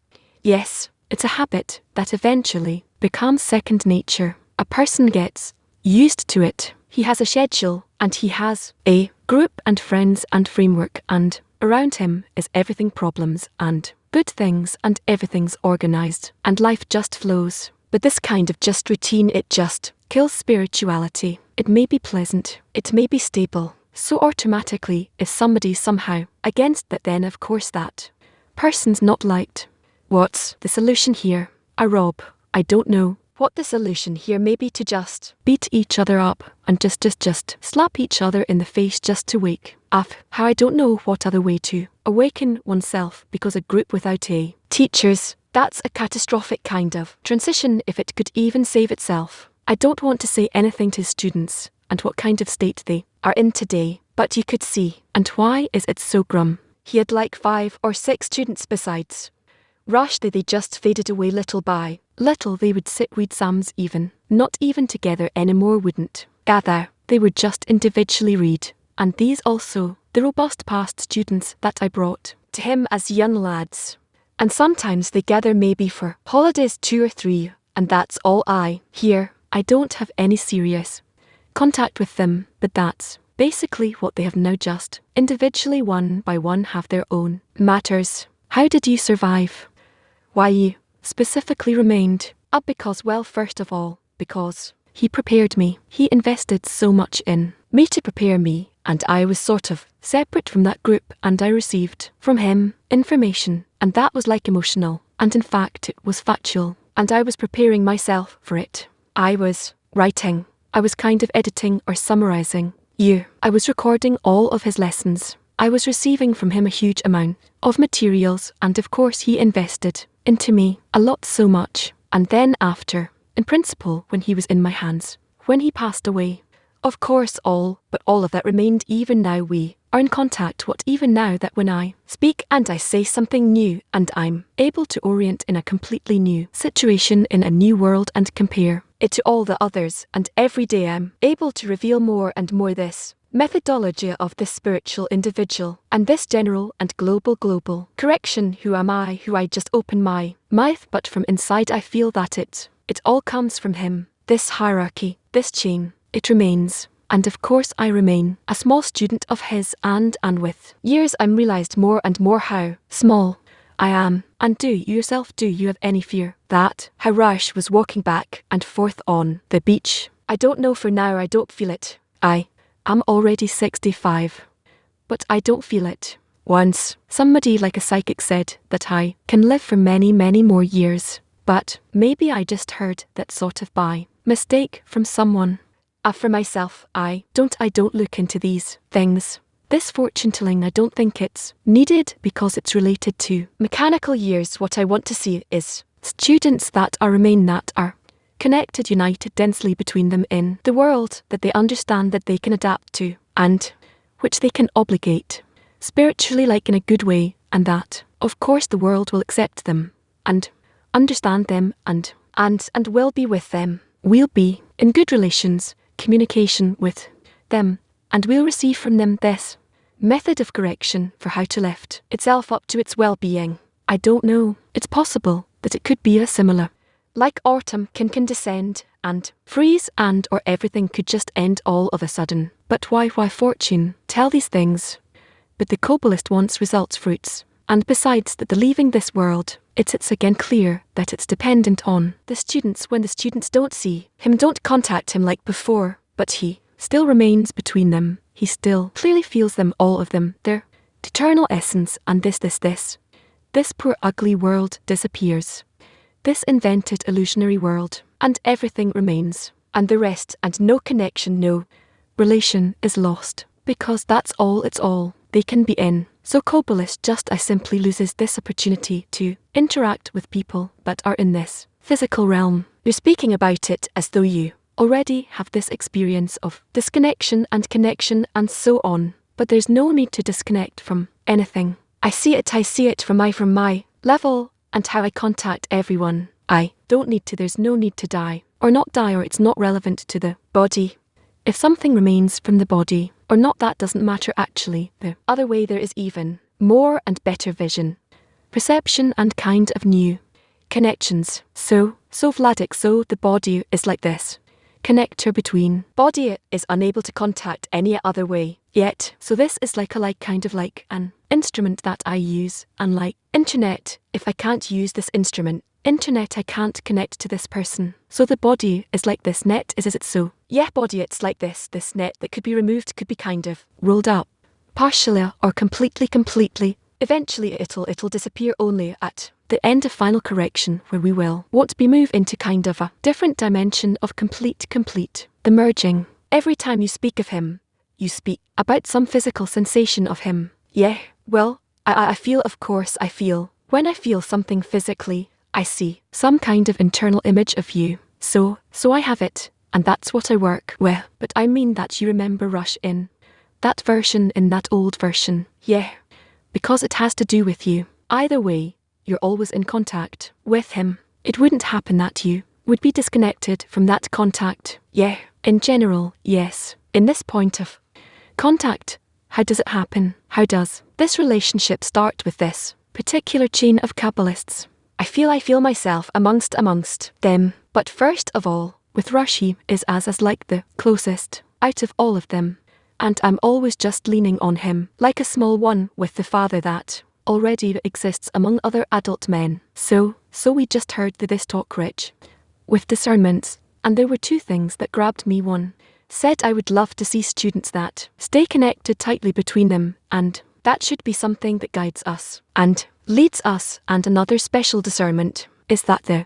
it's a habit that eventually becomes second nature. A person gets used to it. He has a schedule, and he has a group and friends and framework, and around him is everything problems and good things, and everything's organized, and life just flows. But this kind of just routine, it just kills spirituality. It may be pleasant, it may be stable, so automatically if somebody's somehow against that, then of course that person's not liked. What's the solution here? I don't know what the solution here may be, to just beat each other up and just slap each other in the face just to wake up. How I don't know what other way to awaken oneself, because a group without a teachers, that's a catastrophic kind of transition if it could even save itself. I don't want to say anything to students and what kind of state they are in today, but you could see. And why is it so grim? He had like 5 or 6 students besides. Rushed, they just faded away little by little. They would sit read Psalms, not even together anymore, wouldn't gather. They would just individually read. And these also, the robust past students that I brought to him as young lads. And sometimes they gather maybe for holidays 2 or 3, and that's all. I don't have any serious contact with them, but that's basically what they have now, just individually, one by one, have their own matters. How did you survive? Why you specifically remained up? Because, well, first of all, because he prepared me. He invested so much in me to prepare me, and I was sort of separate from that group, and I received from him information, and that was like emotional, and in fact it was factual, and I was preparing myself for it. I was writing, I was kind of editing or summarizing. I was recording all of his lessons. I was receiving from him a huge amount of materials, and of course he invested into me a lot, so much. And then after, in principle, when he was in my hands, when he passed away, of course all of that remained. Even now we are in contact. What even now that when I speak and I say something new, and I'm able to orient in a completely new situation in a new world and compare it to all the others, and every day I'm able to reveal more and more this methodology of this spiritual individual, and this general and global correction. Who am I? Who I just open my mouth, but from inside I feel that it all comes from him. This hierarchy, this chain, it remains. And of course I remain a small student of his, and with years I'm realized more and more how small I am. And do you have any fear that how Rausch was walking back and forth on the beach? I don't know, for now I don't feel it. I'm already 65, but I don't feel it. Once, somebody like a psychic said that I can live for many more years, but maybe I just heard that sort of by mistake from someone. For myself, I don't look into these things. This fortune telling, I don't think it's needed because it's related to mechanical years. What I want to see is students that remain, that are connected, united densely between them in the world that they understand, that they can adapt to, and which they can obligate spiritually, like in a good way, and that, of course, the world will accept them and understand them and will be with them. We'll be in good relations, communication with them, and we'll receive from them this method of correction for how to lift itself up to its well-being. I don't know. It's possible that it could be a similar. Like autumn can descend and freeze and or everything could just end all of a sudden. But why fortune tell these things? But the Kabbalist wants results fruits. And besides that the leaving this world, it's again clear that it's dependent on the students when the students don't see him, don't contact him like before, but he still remains between them. He still clearly feels them, all of them, their eternal essence, and this. This poor ugly world disappears. This invented illusionary world, and everything remains, and the rest, and no connection, no relation is lost, because that's all it's all they can be in. So Kabbalist just simply loses this opportunity to interact with people that are in this physical realm. You're speaking about it as though you already have this experience of disconnection and connection and so on, but there's no need to disconnect from anything. I see it from my level and how I contact everyone. I don't need to, there's no need to die, or not die, or it's not relevant to the body. If something remains from the body, or not, that doesn't matter actually. The other way, there is even more and better vision, perception and kind of new connections. So Vladik, so the body is like this connector between body is unable to contact any other way yet. So this is like kind of like an instrument that I use, unlike internet. If I can't use this internet, I can't connect to this person. So the body is like this net, is it so? Yeah, body, it's like this net that could be removed, could be kind of rolled up, partially or completely. Eventually it'll disappear only at the end of final correction, where we won't be moved into kind of a different dimension of complete, the merging. Every time you speak of him, you speak about some physical sensation of him. Yeah, well, I feel, of course I feel. When I feel something physically, I see some kind of internal image of you. So I have it, and that's what I work with. But I mean that you remember Rush in that version, in that old version. Yeah, because it has to do with you. Either way, you're always in contact with him. It wouldn't happen that you would be disconnected from that contact. Yeah, in general, yes. In this point of contact, how does it happen? How does this relationship start with this particular chain of Kabbalists? I feel myself amongst them. But first of all, with Rush, he is as like the closest out of all of them. And I'm always just leaning on him, like a small one with the father that already exists among other adult men. So we just heard this talk rich with discernments, and there were two things that grabbed me. One said I would love to see students that stay connected tightly between them, and that should be something that guides us and leads us. And another special discernment is that the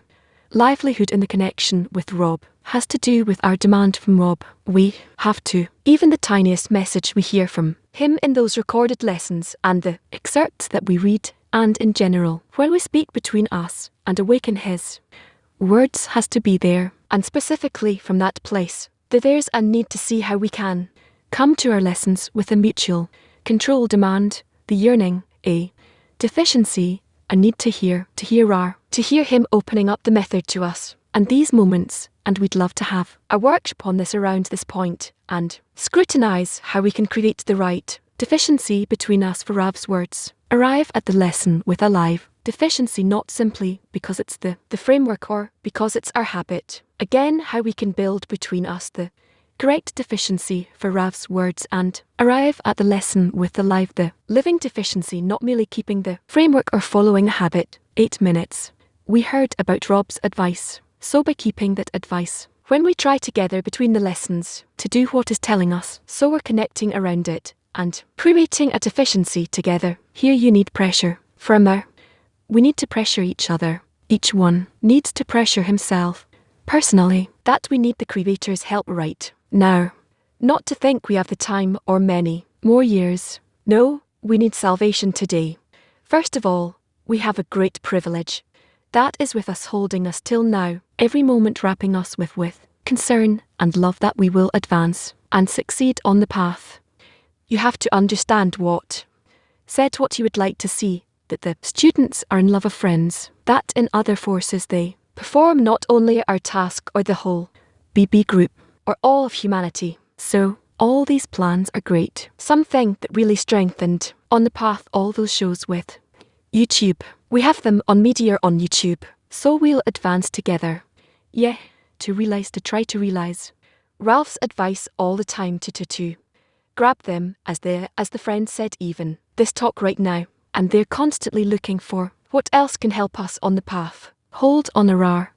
livelihood in the connection with Rob has to do with our demand from Rob. We have to, even the tiniest message we hear from him in those recorded lessons and the excerpts that we read, and in general, when we speak between us and awaken his words, has to be there. And specifically from that place, that there's a need to see how we can come to our lessons with a mutual control demand, the yearning, a deficiency, a need to hear him opening up the method to us, and these moments. And we'd love to have a workshop on this around this point and scrutinize how we can create the right deficiency between us for Rav's words. Arrive at the lesson with a live deficiency, not simply because it's the framework or because it's our habit. Again, how we can build between us the correct deficiency for Rav's words and arrive at the lesson with the live, the living deficiency, not merely keeping the framework or following a habit. 8 minutes. We heard about Rob's advice. So by keeping that advice, when we try together between the lessons to do what is telling us, so we're connecting around it and creating a deficiency together. Here you need pressure from our. We need to pressure each other. Each one needs to pressure himself personally. That we need the Creator's help right now. Not to think we have the time or many more years. No, we need salvation today. First of all, we have a great privilege that is with us, holding us till now, every moment wrapping us with concern and love, that we will advance and succeed on the path. You have to understand what you would like to see, that the students are in love of friends, that in other forces they perform not only our task or the whole BB group or all of humanity. So All these plans are great. Something that really strengthened on the path all those shows with YouTube. We have them on media on YouTube, so we'll advance together. Yeah, to try to realize. Ralph's advice all the time to grab them as the friend said even this talk right now, and they're constantly looking for what else can help us on the path. Hold on a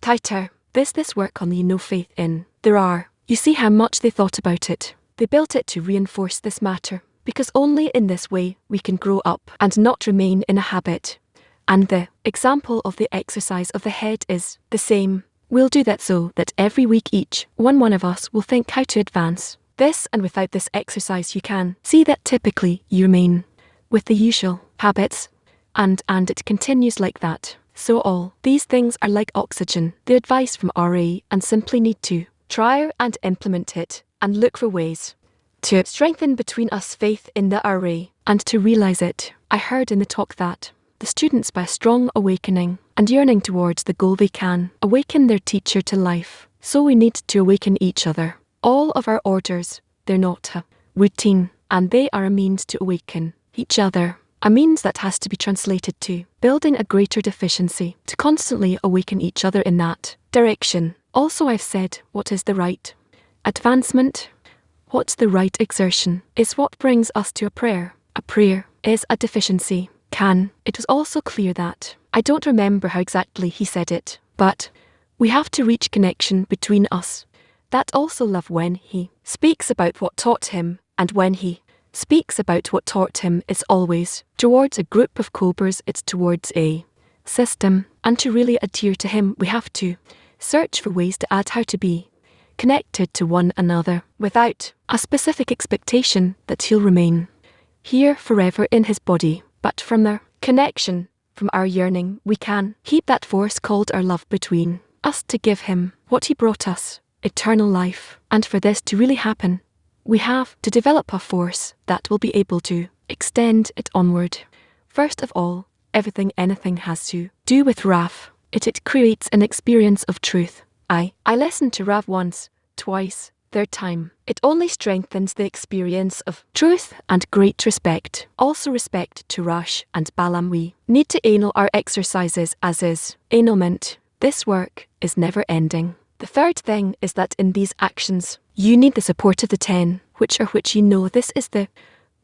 tighter. This work on the no faith in. There are. You see how much they thought about it. They built it to reinforce this matter, because only in this way we can grow up and not remain in a habit. And the example of the exercise of the head is the same. We'll do that so that every week each one of us will think how to advance this, and without this exercise you can see that typically you remain with the usual habits, and it continues like that. So all these things are like oxygen, the advice from RA, and simply need to try and implement it and look for ways to strengthen between us faith in the RA and to realize it. I heard in the talk that the students, by a strong awakening and yearning towards the goal, they can awaken their teacher to life. So we need to awaken each other. All of our orders, they're not a routine, and they are a means to awaken each other. A means that has to be translated to building a greater deficiency, to constantly awaken each other in that direction. Also, I've said, what is the right advancement? What's the right exertion is what brings us to a prayer. A prayer is a deficiency. It was also clear that, I don't remember how exactly he said it, but we have to reach connection between us. That also love when he speaks about what taught him, and when he speaks about what taught him, it's always towards a group of cobras, it's towards a system, and to really adhere to him we have to search for ways to add how to be connected to one another without a specific expectation that he'll remain here forever in his body, but from their connection, from our yearning, we can keep that force called our love between us to give him what he brought us, eternal life. And for this to really happen, we have to develop a force that will be able to extend it onward. First of all, anything has to do with Rav. It creates an experience of truth. I listened to Rav once, twice, third time. It only strengthens the experience of truth and great respect. Also respect to Rash and Balaam. We need to annul our exercises as is. Annulment. This work is never ending. The third thing is that in these actions, you need the support of the 10, which you know this is the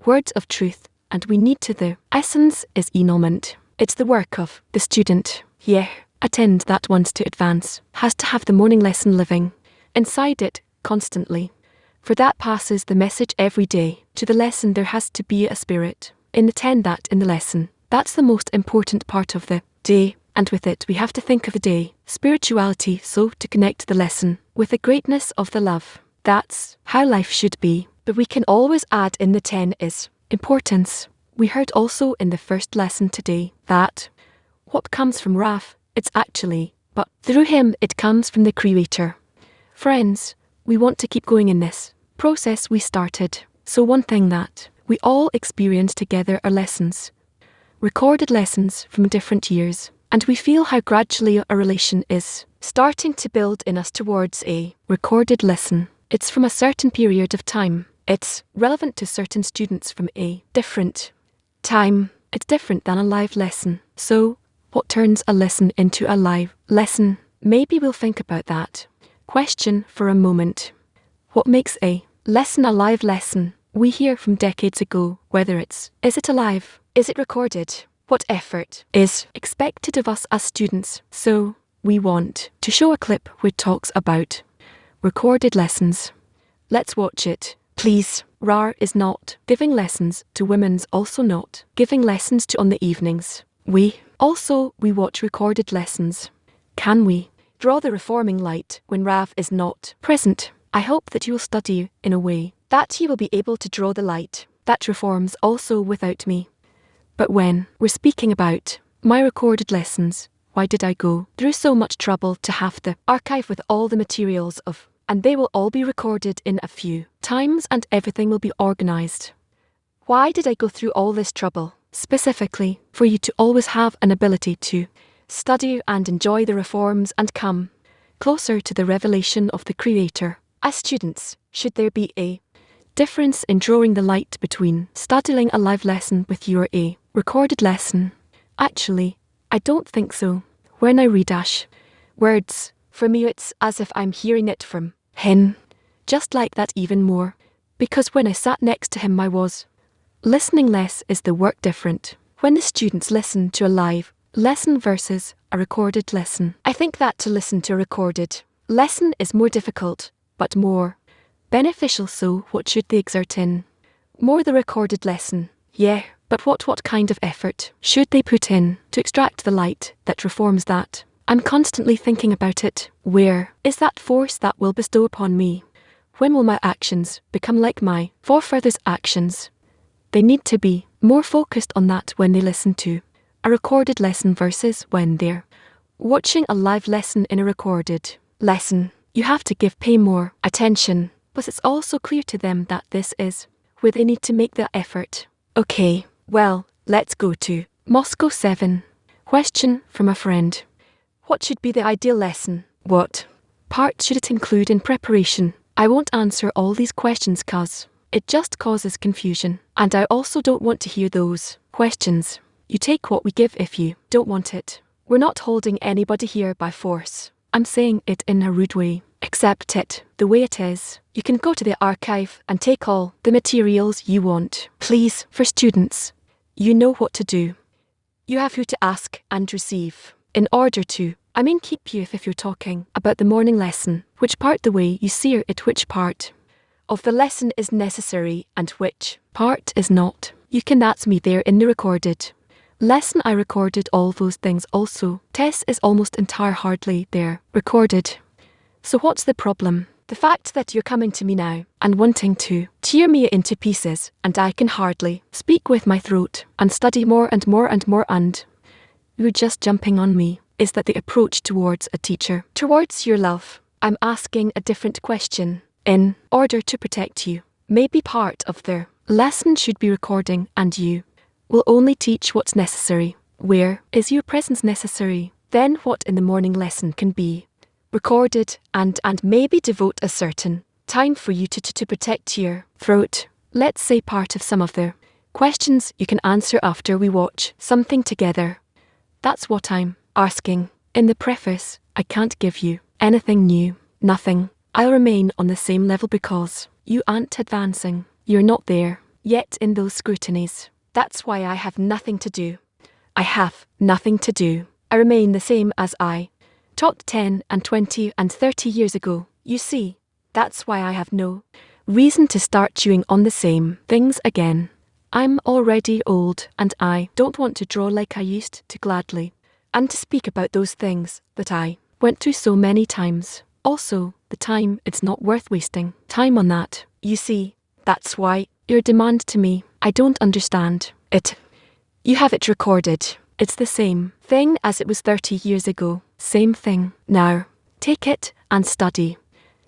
words of truth, and we need to the essence is annulment. It's the work of the student. Yeah, attend that wants to advance, has to have the morning lesson living inside it constantly. For that passes the message every day. To the lesson there has to be a spirit in the 10 that in the lesson. That's the most important part of the day. And with it we have to think of the day, spirituality, so to connect the lesson with the greatness of the love. That's how life should be. But we can always add in the 10 is importance. We heard also in the first lesson today that what comes from Rav, it's actually, but through him it comes from the Creator. Friends, we want to keep going in this process we started. So one thing that we all experience together are lessons, recorded lessons from different years. And we feel how gradually a relation is starting to build in us towards a recorded lesson. It's from a certain period of time. It's relevant to certain students from a different time. It's different than a live lesson. So, what turns a lesson into a live lesson? Maybe we'll think about that question for a moment. What makes a lesson a live lesson? We hear from decades ago whether is it alive? Is it recorded? What effort is expected of us as students? So, we want to show a clip which talks about recorded lessons. Let's watch it, please. RAR is not giving lessons to women's, also not giving lessons to on the evenings. We watch recorded lessons. Can we draw the reforming light when Rav is not present? I hope that you will study in a way that you will be able to draw the light that reforms also without me. But when we're speaking about my recorded lessons, why did I go through so much trouble to have the archive with all the materials of, and they will all be recorded in a few times and everything will be organized? Why did I go through all this trouble? Specifically, for you to always have an ability to study and enjoy the reforms and come closer to the revelation of the Creator. As students, should there be a Difference in drawing the light between studying a live lesson with you or a recorded lesson. Actually, I don't think so. When I read words, for me it's as if I'm hearing it from him. Just like that even more. Because when I sat next to him I was listening less. Is the work different when the students listen to a live lesson versus a recorded lesson? I think that to listen to a recorded lesson is more difficult, but more beneficial. So what should they exert in? More the recorded lesson. Yeah, but what kind of effort should they put in to extract the light that reforms that? I'm constantly thinking about it. Where is that force that will bestow upon me? When will my actions become like my forefathers' actions? They need to be more focused on that when they listen to a recorded lesson versus when they're watching a live lesson. In a recorded lesson, you have to pay more attention, but it's also clear to them that this is where they need to make the effort. Okay, well, let's go to Moscow 7. Question from a friend. What should be the ideal lesson? What part should it include in preparation? I won't answer all these questions cause it just causes confusion, and I also don't want to hear those questions. You take what we give if you don't want it. We're not holding anybody here by force. I'm saying it in a rude way. Accept it the way it is. You can go to the archive and take all the materials you want. Please, for students, you know what to do. You have who to ask and receive. In order to, keep you if you're talking about the morning lesson, which part the way you see it, which part of the lesson is necessary and which part is not. You can that's me there in the recorded lesson. I recorded all those things also. Tess is almost entire hardly there, recorded. So what's the problem? The fact that you're coming to me now and wanting to tear me into pieces, and I can hardly speak with my throat and study more and more and more, and you're just jumping on me. Is that the approach towards a teacher? Towards your love, I'm asking a different question. In order to protect you, maybe part of their lesson should be recording, and you will only teach what's necessary. Where is your presence necessary? Then what in the morning lesson can be recorded, and maybe devote a certain time for you to protect your throat. Let's say part of some of the questions you can answer after we watch something together. That's what I'm asking. In the preface, I can't give you anything new. Nothing. I'll remain on the same level because you aren't advancing. You're not there yet in those scrutinies. That's why I have nothing to do. I have nothing to do. I remain the same as I taught 10 and 20 and 30 years ago. You see, that's why I have no reason to start chewing on the same things again. I'm already old, and I don't want to draw like I used to gladly, and to speak about those things that I went through so many times. Also, the time, it's not worth wasting time on that. You see, that's why your demand to me, I don't understand it. You have it recorded. It's the same thing as it was 30 years ago. Same thing. Now, take it and study.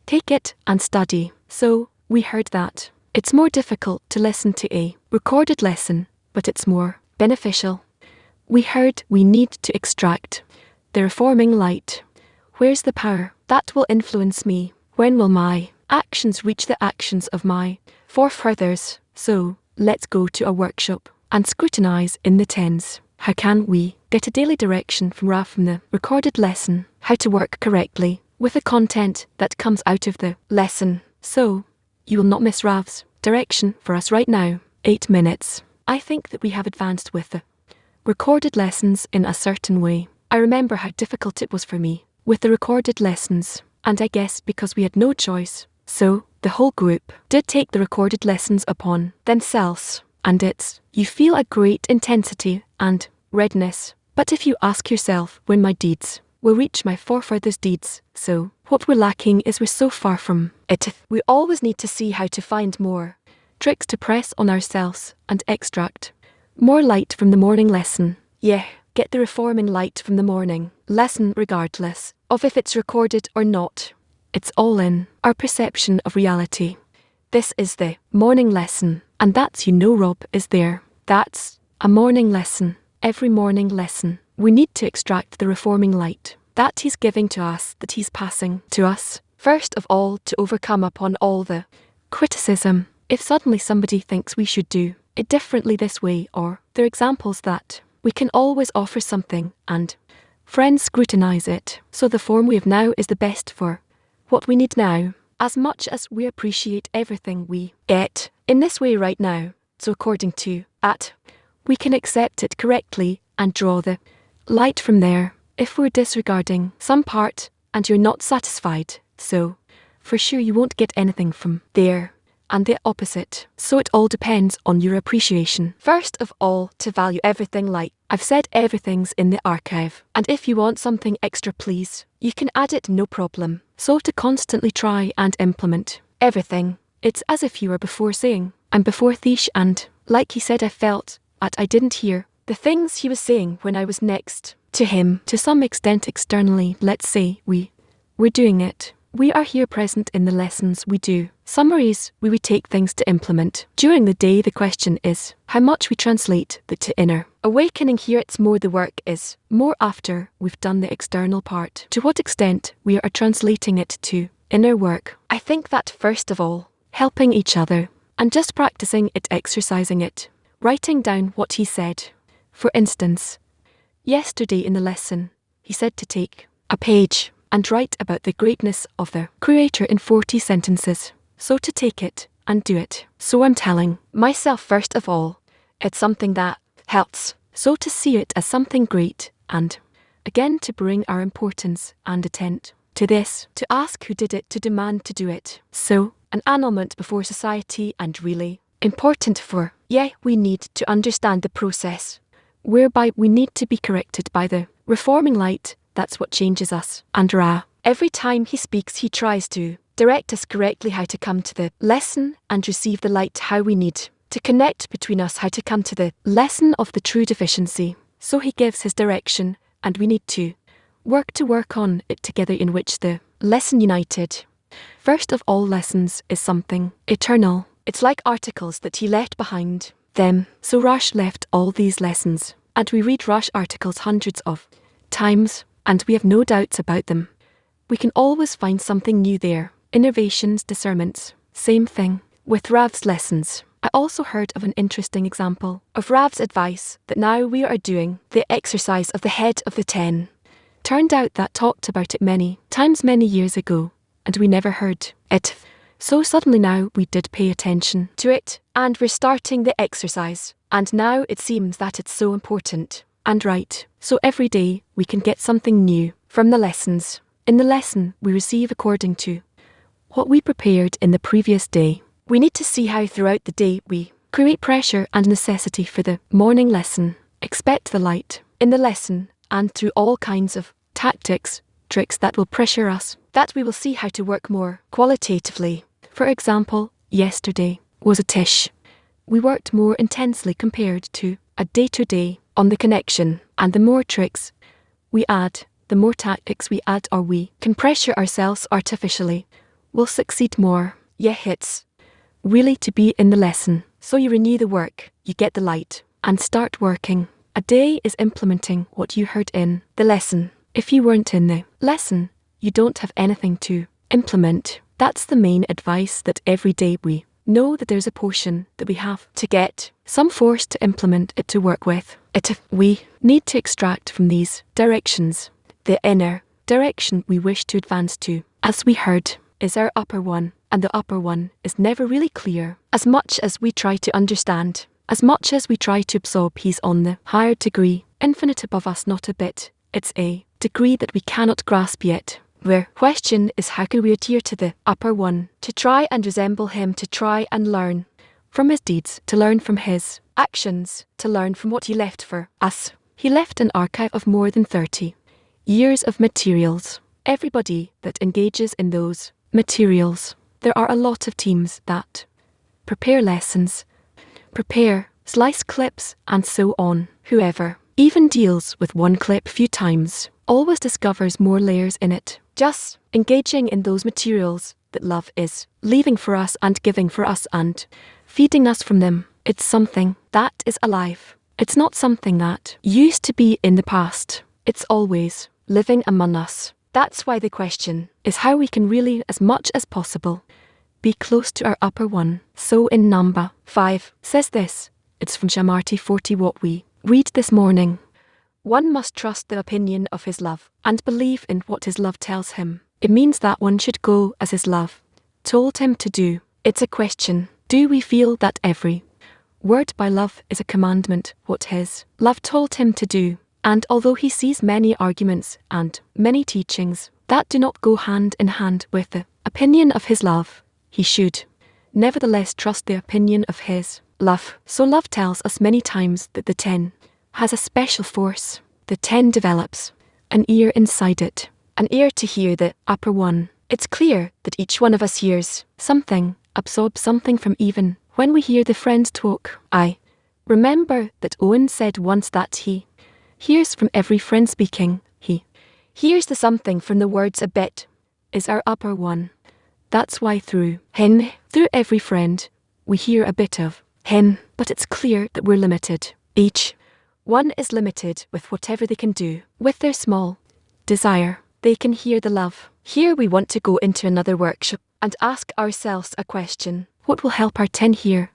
Take it and study. So, we heard that it's more difficult to listen to a recorded lesson, but it's more beneficial. We heard we need to extract the reforming light. Where's the power that will influence me? When will my actions reach the actions of my forefathers? So, let's go to a workshop and scrutinize in the tens. How can we get a daily direction from the recorded lesson? How to work correctly with the content that comes out of the lesson. So, you will not miss Rav's direction for us right now. 8 minutes. I think that we have advanced with the recorded lessons in a certain way. I remember how difficult it was for me with the recorded lessons, and I guess because we had no choice. So, the whole group did take the recorded lessons upon themselves, and you feel a great intensity and redness. But if you ask yourself when my deeds will reach my forefathers' deeds, so what we're lacking is we're so far from it. We always need to see how to find more tricks to press on ourselves and extract more light from the morning lesson. Yeah, get the reforming light from the morning lesson regardless of if it's recorded or not. It's all in our perception of reality. This is the morning lesson, and that's Rob is there. That's a morning lesson. Every morning lesson, we need to extract the reforming light that he's giving to us, that he's passing to us. First of all, to overcome upon all the criticism If suddenly somebody thinks we should do it differently this way, or they're examples that we can always offer something and friends scrutinize it. So the form we have now is the best for what we need now, as much as we appreciate everything we get in this way right now. So according to at, we can accept it correctly and draw the light from there. If we're disregarding some part and you're not satisfied, so for sure you won't get anything from there. And the opposite. So it all depends on your appreciation. First of all, to value everything like I've said, everything's in the archive. And if you want something extra, please, you can add it, no problem. So to constantly try and implement everything. It's as if you were before saying, I'm before Thish, and like he said, I felt at I didn't hear the things he was saying when I was next to him. To some extent externally, let's say we're doing it. We are here present in the lessons we do. Summaries, we take things to implement. During the day, the question is how much we translate that to inner awakening. Here it's more the work is more after we've done the external part. To what extent we are translating it to inner work. I think that first of all, helping each other and just practicing it, exercising it, writing down what he said. For instance, yesterday in the lesson, he said to take a page and write about the greatness of the Creator in 40 sentences. So to take it and do it. So I'm telling myself first of all, it's something that helps. So to see it as something great, and again to bring our importance and attent to this, to ask who did it, to demand to do it. So an annulment before society, and really important for, we need to understand the process whereby we need to be corrected by the reforming light. That's what changes us. And every time he speaks, he tries to direct us correctly how to come to the lesson and receive the light, how we need to connect between us, how to come to the lesson of the true deficiency. So he gives his direction, and we need to work on it together, in which the lesson united. First of all, lessons is something eternal. It's like articles that he left behind them. So Rush left all these lessons, and we read Rush articles hundreds of times, and we have no doubts about them. We can always find something new there. Innovations, discernments. Same thing with Rav's lessons. I also heard of an interesting example of Rav's advice that now we are doing the exercise of the head of the 10. Turned out that talked about it many times many years ago, and we never heard it. So suddenly now we did pay attention to it, and we're starting the exercise. And now it seems that it's so important and right. So every day we can get something new from the lessons. In the lesson we receive according to what we prepared in the previous day. We need to see how throughout the day we create pressure and necessity for the morning lesson. Expect the light in the lesson, and through all kinds of tactics, tricks that will pressure us, that we will see how to work more qualitatively. For example, yesterday was a tish. We worked more intensely compared to a day-to-day on the connection, and the more tricks we add, the more tactics we add, or we can pressure ourselves artificially, we'll succeed more. It's really to be in the lesson. So you renew the work, you get the light, and start working. A day is implementing what you heard in the lesson. If you weren't in the lesson, you don't have anything to implement. That's the main advice, that every day we know that there's a portion that we have to get some force to implement it, to work with it. We need to extract from these directions the inner direction we wish to advance to. As we heard, is our upper one, and the upper one is never really clear. As much as we try to understand, as much as we try to absorb, he's on the higher degree, infinite above us, not a bit. It's a degree that we cannot grasp yet. Where question is, how can we adhere to the upper one, to try and resemble him, to try and learn from his deeds, to learn from his actions, to learn from what he left for us. He left an archive of more than 30 years of materials. Everybody that engages in those materials, there are a lot of teams that prepare lessons, prepare slice clips, and so on. Whoever even deals with one clip few times always discovers more layers in it. Just engaging in those materials that love is leaving for us and giving for us and feeding us from them. It's something that is alive. It's not something that used to be in the past. It's always living among us. That's why the question is how we can really, as much as possible, be close to our upper one. So in number 5 says this. It's from Shamarty 40 what we read this morning. One must trust the opinion of his love and believe in what his love tells him. It means that one should go as his love told him to do. It's a question. Do we feel that every word by love is a commandment, what his love told him to do? And although he sees many arguments and many teachings that do not go hand in hand with the opinion of his love, he should nevertheless trust the opinion of his love. So love tells us many times that the 10 has a special force. The 10 develops an ear inside it, an ear to hear the upper one. It's clear that each one of us hears something, absorbs something from even when we hear the friends talk. I remember that Owen said once that he hears from every friend speaking. He hears the something from the words a bit is our upper one. That's why through every friend, we hear a bit of him. But it's clear that we're limited. Each one is limited with whatever they can do. With their small desire, they can hear the love. Here we want to go into another workshop and ask ourselves a question. What will help our 10 hear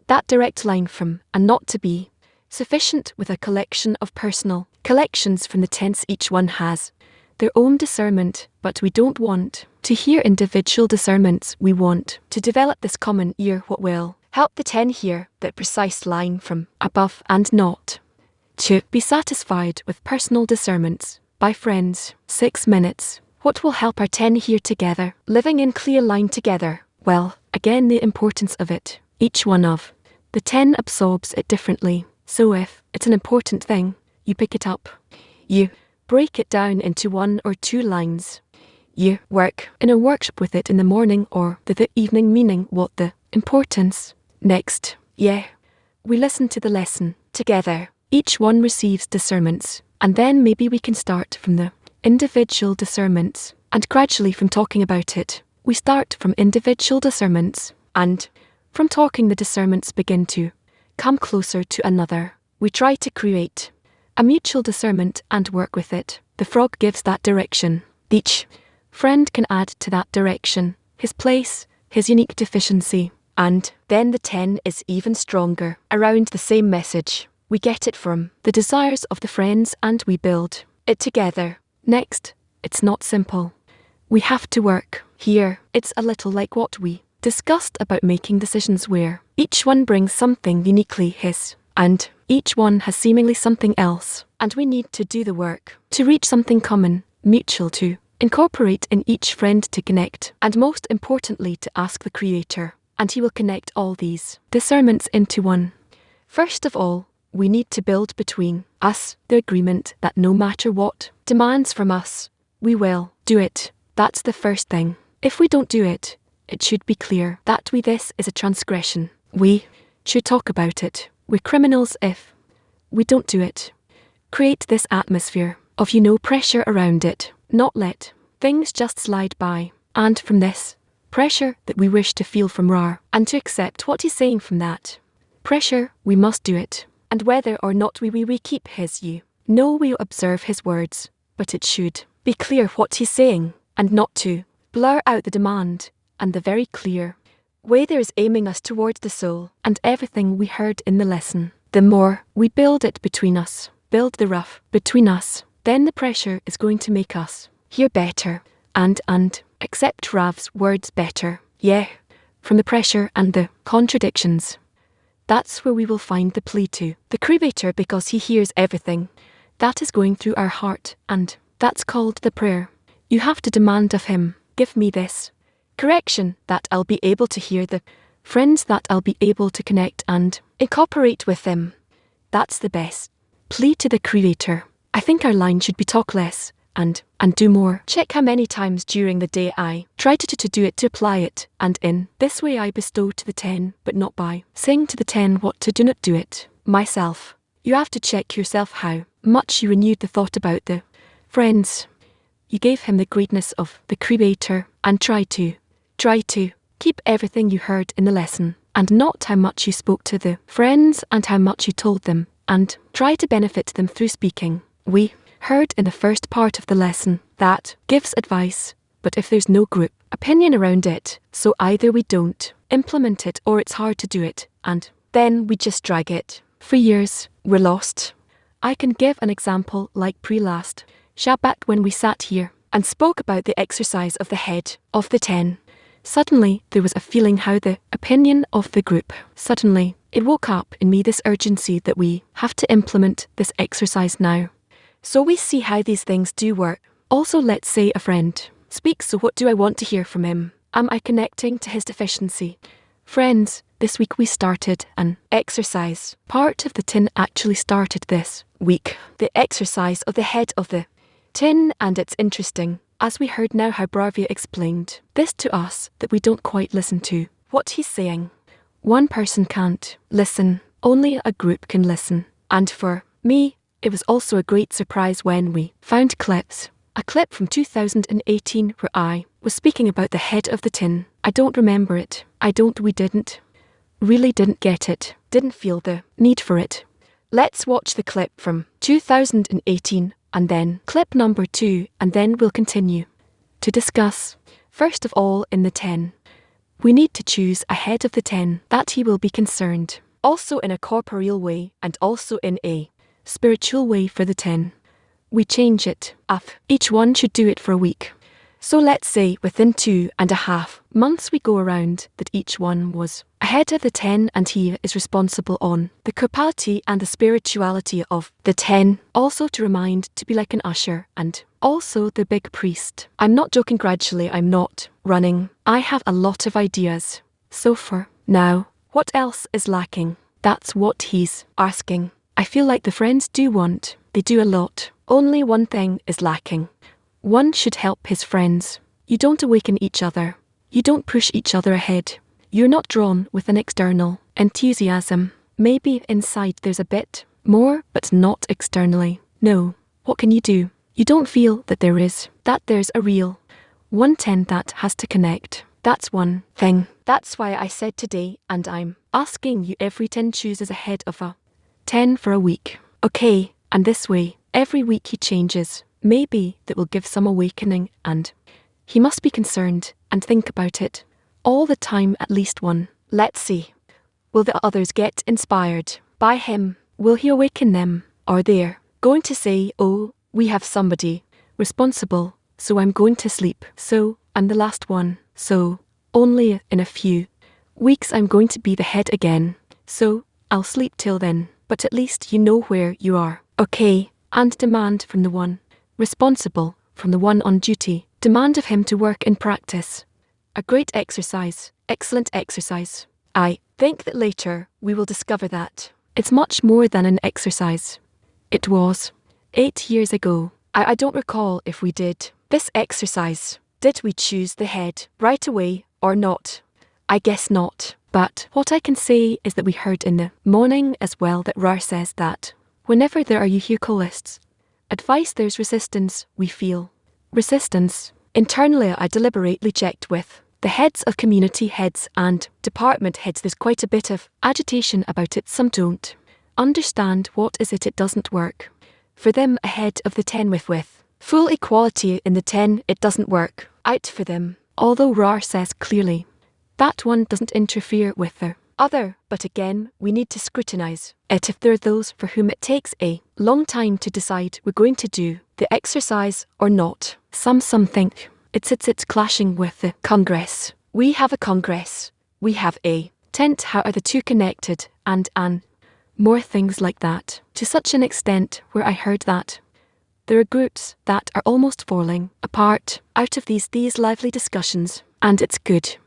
that direct line from and not to be sufficient with a collection of personal collections from the 10s? Each one has their own discernment, but we don't want to hear individual discernments. We want to develop this common ear. What will help the 10 hear that precise line from above and not to be satisfied with personal discernments by friends. 6 minutes. What will help our 10 hear together, living in clear line together? Well, again, the importance of it. Each one of the 10 absorbs it differently. So if it's an important thing, you pick it up. You break it down into 1 or 2 lines. You work in a workshop with it in the morning or the evening, meaning what the importance. Next, we listen to the lesson together. Each one receives discernments, and then maybe we can start from the individual discernments, and gradually from talking about it, we start from individual discernments, and from talking the discernments begin to come closer to another. We try to create a mutual discernment and work with it. The frog gives that direction. Each friend can add to that direction his place, his unique deficiency, and then the 10 is even stronger around the same message. We get it from the desires of the friends and we build it together. Next, it's not simple. We have to work. Here, it's a little like what we discussed about making decisions where each one brings something uniquely his, and each one has seemingly something else, and we need to do the work to reach something common, mutual, to incorporate in each friend, to connect, and most importantly to ask the Creator, and He will connect all these discernments into one. First of all, we need to build between us the agreement that no matter what demands from us, we will do it. That's the first thing. If we don't do it, it should be clear that this is a transgression. We should talk about it. We're criminals if we don't do it. Create this atmosphere of pressure around it. Not let things just slide by. And from this pressure that we wish to feel from Ra, and to accept what He's saying from that pressure, we must do it. And whether or not we keep His we observe His words, but it should be clear what He's saying, and not to blur out the demand, and the very clear way there is aiming us towards the soul, and everything we heard in the lesson. The more we build it between us, build the rough between us, then the pressure is going to make us hear better, and accept Rav's words better. From the pressure and the contradictions. That's where we will find the plea to the Creator, because He hears everything that is going through our heart, and that's called the prayer. You have to demand of Him, give me this correction that I'll be able to hear the friends, that I'll be able to connect and incorporate with them. That's the best plea to the Creator. I think our line should be talk less and do more. Check how many times during the day I try to do it, to apply it, and in this way I bestow to the 10, but not by saying to the 10 what to do, not do it myself. You have to check yourself how much you renewed the thought about the friends. You gave him the greatness of the Creator, and try to keep everything you heard in the lesson, and not how much you spoke to the friends and how much you told them, and try to benefit them through speaking. We heard in the first part of the lesson that gives advice, but if there's no group opinion around it, so either we don't implement it or it's hard to do it, and then we just drag it. For years, we're lost. I can give an example like pre-last Shabbat when we sat here and spoke about the exercise of the head of the 10. Suddenly, there was a feeling how the opinion of the group. Suddenly, it woke up in me this urgency that we have to implement this exercise now. So we see how these things do work. Also, let's say a friend speaks, so what do I want to hear from him? Am I connecting to his deficiency? Friends, this week we started an exercise. Part of the 10 actually started this week. The exercise of the head of the 10, and it's interesting, as we heard now how Bravia explained this to us, that we don't quite listen to what he's saying. One person can't listen, only a group can listen. And for me, it was also a great surprise when we found clips. A clip from 2018 where I was speaking about the head of the 10. I don't remember it. We didn't. Really didn't get it. Didn't feel the need for it. Let's watch the clip from 2018 and then clip number 2, and then we'll continue to discuss. First of all, in the 10, we need to choose a head of the 10 that he will be concerned, also in a corporeal way and also in a spiritual way for the 10. We change it up. Each one should do it for a week. So let's say within 2.5 months we go around that each one was ahead of the 10 and he is responsible on the corporality and the spirituality of the 10. Also to remind to be like an usher and also the big priest. I'm not joking, gradually I'm not running. I have a lot of ideas. So for now, what else is lacking? That's what he's asking. I feel like the friends do want, they do a lot. Only one thing is lacking. One should help his friends. You don't awaken each other. You don't push each other ahead. You're not drawn with an external enthusiasm. Maybe inside there's a bit more, but not externally. No. What can you do? You don't feel that there's a real 110 that has to connect. That's one thing. That's why I said today, and I'm asking you, every 10 chooses a head of a 10 for a week. Okay, and this way, every week he changes. Maybe that will give some awakening, and he must be concerned and think about it all the time, at least one. Let's see. Will the others get inspired by him? Will he awaken them? Are they going to say, oh, we have somebody responsible, so I'm going to sleep. So, I'm the last one. So, only in a few weeks I'm going to be the head again. So, I'll sleep till then. But at least you know where you are. Okay, and demand from the one responsible, from the one on duty. Demand of him to work in practice. A great exercise, excellent exercise. I think that later we will discover that it's much more than an exercise. It was 8 years ago. I don't recall if we did this exercise. Did we choose the head right away or not? I guess not. But what I can say is that we heard in the morning as well that Rar says that whenever there are Eucharist advice, there's resistance, we feel. Resistance. Internally, I deliberately checked with the heads of community heads and department heads. There's quite a bit of agitation about it. Some don't understand what is it doesn't work. For them, ahead of the 10 with full equality in the 10, it doesn't work out for them. Although Rar says clearly that one doesn't interfere with the other, but again, we need to scrutinize it if there are those for whom it takes a long time to decide we're going to do the exercise or not. Some think it's clashing with the Congress. We have a Congress. We have a tent. How are the two connected? And more things like that. To such an extent where I heard that there are groups that are almost falling apart out of these lively discussions, and it's good.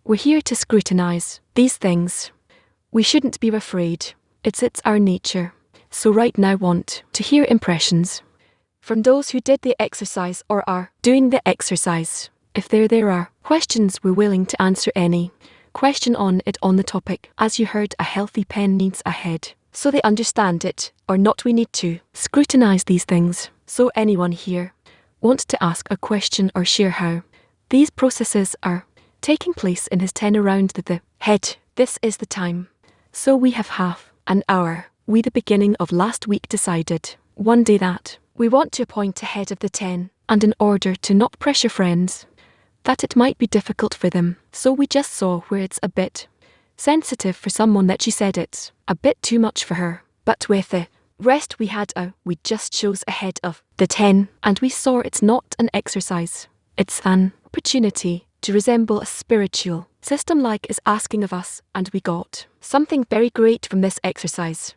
We're here to scrutinize these things. We shouldn't be afraid. It's our nature. So right now want to hear impressions from those who did the exercise or are doing the exercise. If there are questions, we're willing to answer any question on it on the topic. As you heard, a healthy pen needs a head, so they understand it or not. We need to scrutinize these things. So anyone here wants to ask a question or share how these processes are taking place in his 10 around the head, this is the time. So we have half an hour. We the beginning of last week decided one day that we want to appoint a head of the 10, and in order to not pressure friends, that it might be difficult for them. So we just saw where it's a bit sensitive for someone, that she said it's a bit too much for her. But with the rest we just chose ahead of the 10, and we saw it's not an exercise. It's an opportunity to resemble a spiritual system like is asking of us, and we got something very great from this exercise.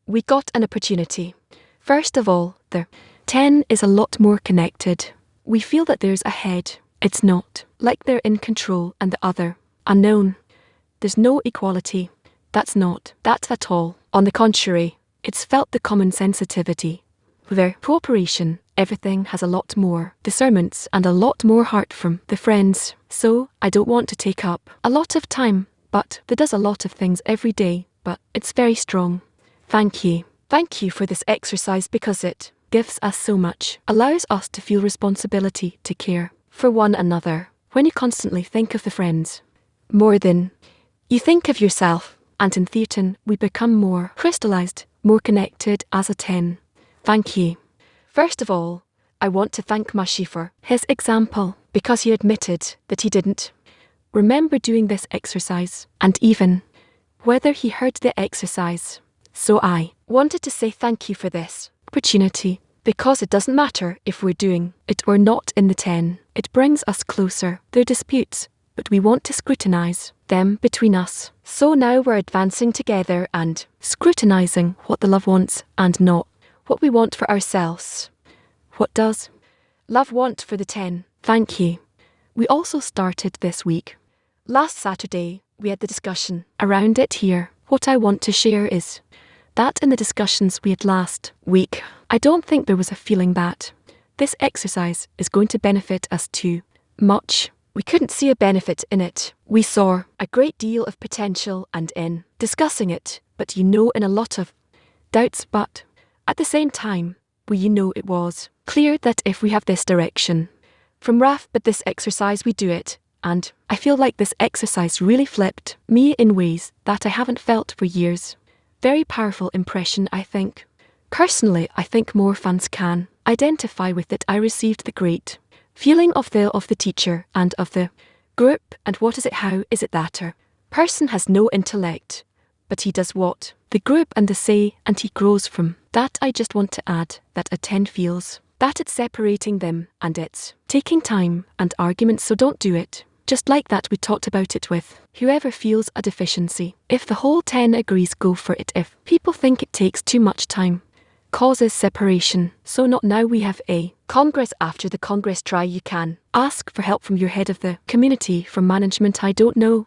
We got an opportunity. First of all, the 10 is a lot more connected. We feel that there's a head. It's not like they're in control and the other unknown. There's no equality. That's not that at all. On the contrary, it's felt the common sensitivity. With their cooperation, everything has a lot more discernments and a lot more heart from the friends. So, I don't want to take up a lot of time, but there does a lot of things every day, but it's very strong. Thank you. Thank you for this exercise, because it gives us so much, allows us to feel responsibility to care for one another. When you constantly think of the friends more than you think of yourself, and in theatre we become more crystallized, more connected as a 10. Thank you. First of all, I want to thank Mashi for his example, because he admitted that he didn't remember doing this exercise, and even whether he heard the exercise. So I wanted to say thank you for this opportunity, because it doesn't matter if we're doing it or not in the 10. It brings us closer. They're disputes, but we want to scrutinize them between us. So now we're advancing together and scrutinizing what the love wants and not what we want for ourselves. What does love want for the 10? Thank you. We also started this week. Last Saturday, we had the discussion around it here. What I want to share is that in the discussions we had last week, I don't think there was a feeling that this exercise is going to benefit us too much. We couldn't see a benefit in it. We saw a great deal of potential and in discussing it, but in a lot of doubts. But at the same time, it was clear that if we have this direction from Raf, but this exercise we do it, and I feel like this exercise really flipped me in ways that I haven't felt for years. Very powerful impression, I think. Personally, I think more fans can identify with it. I received the great feeling of the teacher and of the group. And what is it? How is it that a person has no intellect, but he does what the group and the say, and he grows from that? I just want to add that a 10 feels that it's separating them and it's taking time and arguments, so don't do it. Just like that we talked about it with whoever feels a deficiency. If the whole 10 agrees, go for it. If people think it takes too much time, causes separation. So not now. We have a congress. After the congress, you can ask for help from your head of the community, from management. I don't know.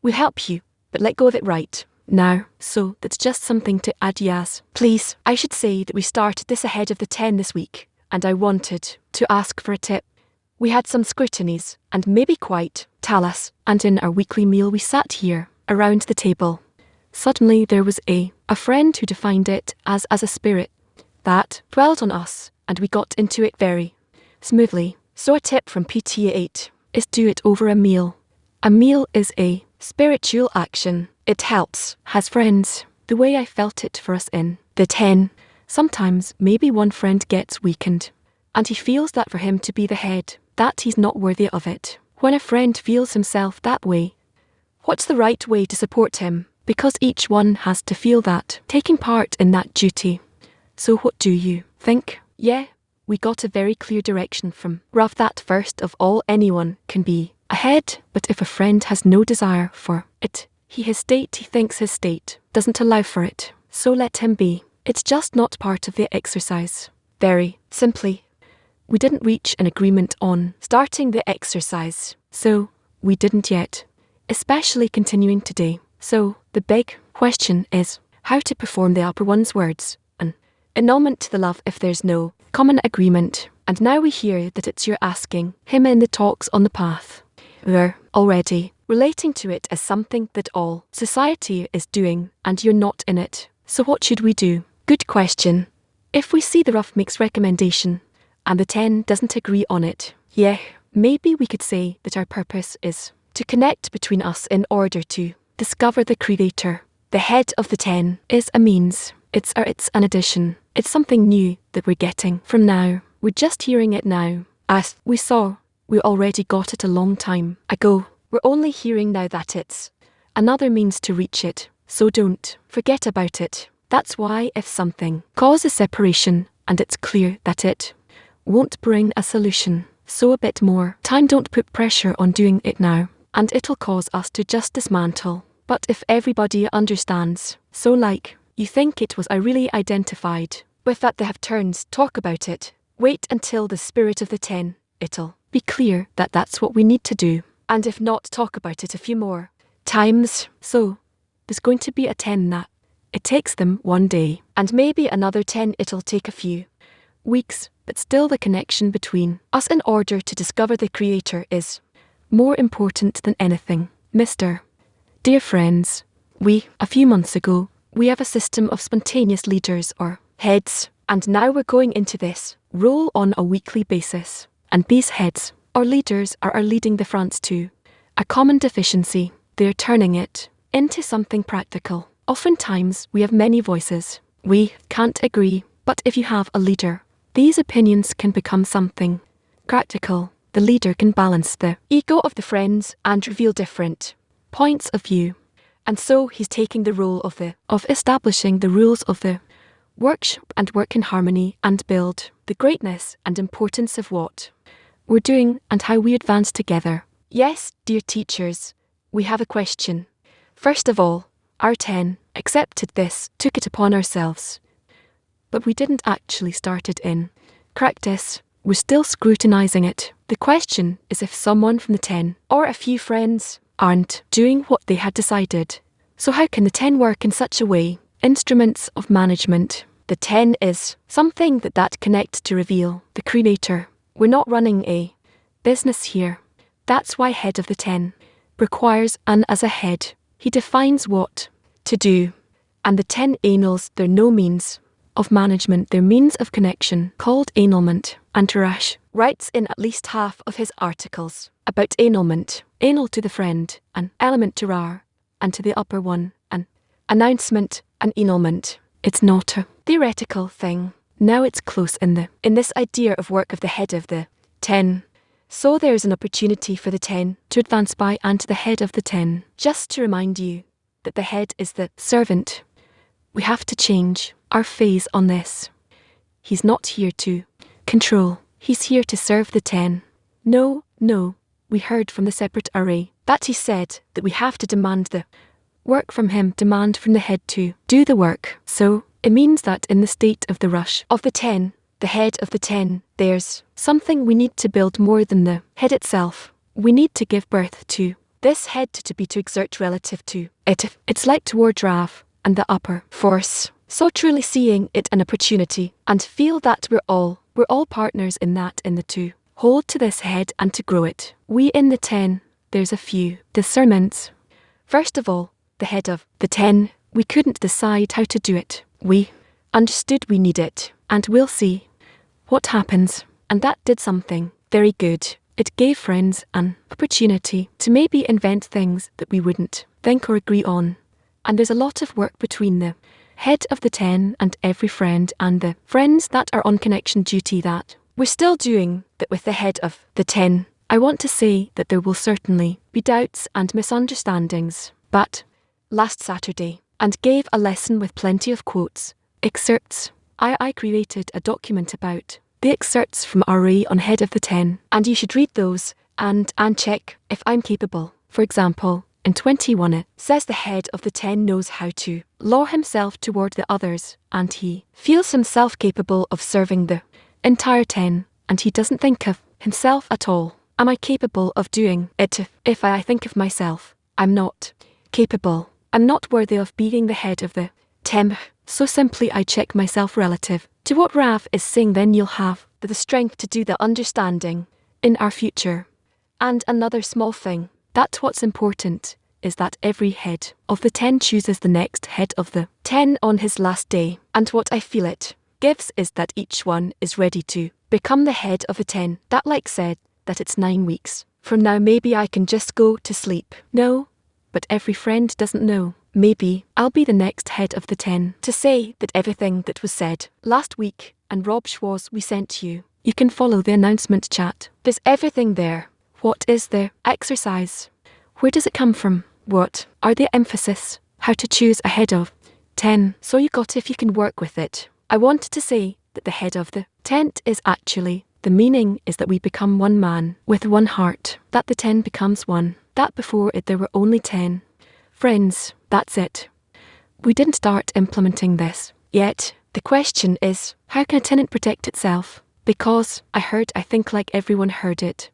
We'll help you, but let go of it right now. So that's just something to add. Yes, please. I should say that we started this ahead of the 10 this week, and I wanted to ask for a tip. We had some scrutinies, and maybe quite tell us, and in our weekly meal we sat here around the table. Suddenly there was a friend who defined it as a spirit that dwelled on us, and we got into it very smoothly. So a tip from PTA8 is do it over a meal. A meal is a spiritual action. It helps, has friends. The way I felt it for us in the 10, sometimes maybe one friend gets weakened, and he feels that for him to be the head, that he's not worthy of it. When a friend feels himself that way, what's the right way to support him? Because each one has to feel that, taking part in that duty. So what do you think? Yeah, we got a very clear direction from Rav that first of all, anyone can be a head, but if a friend has no desire for it, his state, he thinks his state doesn't allow for it, so let him be. It's just not part of the exercise. Very simply, we didn't reach an agreement on starting the exercise, so we didn't yet, especially continuing today. So the big question is how to perform the upper one's words, an annulment to the love if there's no common agreement. And now we hear that it's you're asking him in the talks on the path. We're already relating to it as something that all society is doing, and you're not in it. So what should we do? Good question. If we see the rough makes recommendation, and the 10 doesn't agree on it, yeah, maybe we could say that our purpose is to connect between us in order to discover the creator. The head of the 10 is a means. It's an addition. It's something new that we're getting from now. We're just hearing it now. As we We already got it a long time ago. We're only hearing now that it's another means to reach it, so don't forget about it. That's why if something causes separation and it's clear that it won't bring a solution, so a bit more time, don't put pressure on doing it now, and it'll cause us to just dismantle. But if everybody understands, so like, you think it was I really identified with that they have turns, talk about it. Wait until the spirit of the 10, it'll be clear that that's what we need to do. And if not, talk about it a few more times. So, there's going to be a 10 that it takes them one day, and maybe another 10 it'll take a few weeks, but still the connection between us in order to discover the Creator is more important than anything. Mr. Dear friends, a few months ago, we have a system of spontaneous leaders or heads, and now we're going into this role on a weekly basis. And these heads or leaders are leading the France to a common deficiency. They're turning it into something practical. Oftentimes, we have many voices. We can't agree, but if you have a leader, these opinions can become something practical. The leader can balance the ego of the friends and reveal different points of view. And so he's taking the role of establishing the rules of the workshop and work in harmony and build the greatness and importance of what we're doing and how we advance together. Yes, dear teachers, we have a question. First of all, our 10 accepted this, took it upon ourselves. But we didn't actually start it in practice. We're still scrutinizing it. The question is if someone from the 10 or a few friends aren't doing what they had decided. So how can the 10 work in such a way? Instruments of management. The 10 is something that connects to reveal the Creator. We're not running a business here. That's why head of the 10 requires an as a head. He defines what to do. And the 10 annals their no means of management, their means of connection, called annulment. And Tarash writes in at least half of his articles about annulment. Annul to the friend, an element to rar, and to the upper one, an announcement, an annulment. It's not a theoretical thing. Now it's close in this idea of work of the head of the 10. So there's an opportunity for the 10 to advance by and to the head of the 10. Just to remind you that the head is the servant. We have to change our phase on this. He's not here to control. He's here to serve the 10. No, we heard from the separate array that he said that we have to demand the work from him, demand from the head to do the work. So it means that in the state of the rush of the 10, the head of the 10, there's something we need to build more than the head itself. We need to give birth to this head to exert relative to it. It's like toward Rav and the upper force. So truly seeing it an opportunity and feel that we're all partners in that, in the two. Hold to this head and to grow it. We in the 10, there's a few discernments. First of all, the head of the 10, we couldn't decide how to do it. We understood we need it, and we'll see what happens. And that did something very good. It gave friends an opportunity to maybe invent things that we wouldn't think or agree on. And there's a lot of work between the head of the 10 and every friend and the friends that are on connection duty that we're still doing that with the head of the 10. I want to say that there will certainly be doubts and misunderstandings, but last Saturday, and gave a lesson with plenty of quotes, excerpts. I created a document about the excerpts from RA on head of the 10, and you should read those and check if I'm capable. For example, in 21 it says the head of the 10 knows how to law himself toward the others, and he feels himself capable of serving the entire 10, and he doesn't think of himself at all. Am I capable of doing it? If I think of myself, I'm not capable. I'm not worthy of being the head of the 10. So simply I check myself relative to what Rav is saying, then you'll have the strength to do the understanding in our future. And another small thing, that's what's important, is that every head of the 10 chooses the next head of the 10 on his last day. And what I feel it gives is that each one is ready to become the head of the 10. That like said, that it's 9 weeks. From now maybe I can just go to sleep. No, but every friend doesn't know. Maybe I'll be the next head of the 10 to say that everything that was said last week and Rob Schwarz we sent you You can follow the announcement chat. There's everything there. What is the exercise? Where does it come from? What are the emphasis? How to choose a head of 10. So you got if you can work with it. I wanted to say that the head of the tent is actually, the meaning is that we become one man with one heart, that the 10 becomes one, that before it there were only 10. Friends, that's it. We didn't start implementing this yet. The question is, how can a tenant protect itself? Because I think like everyone heard it,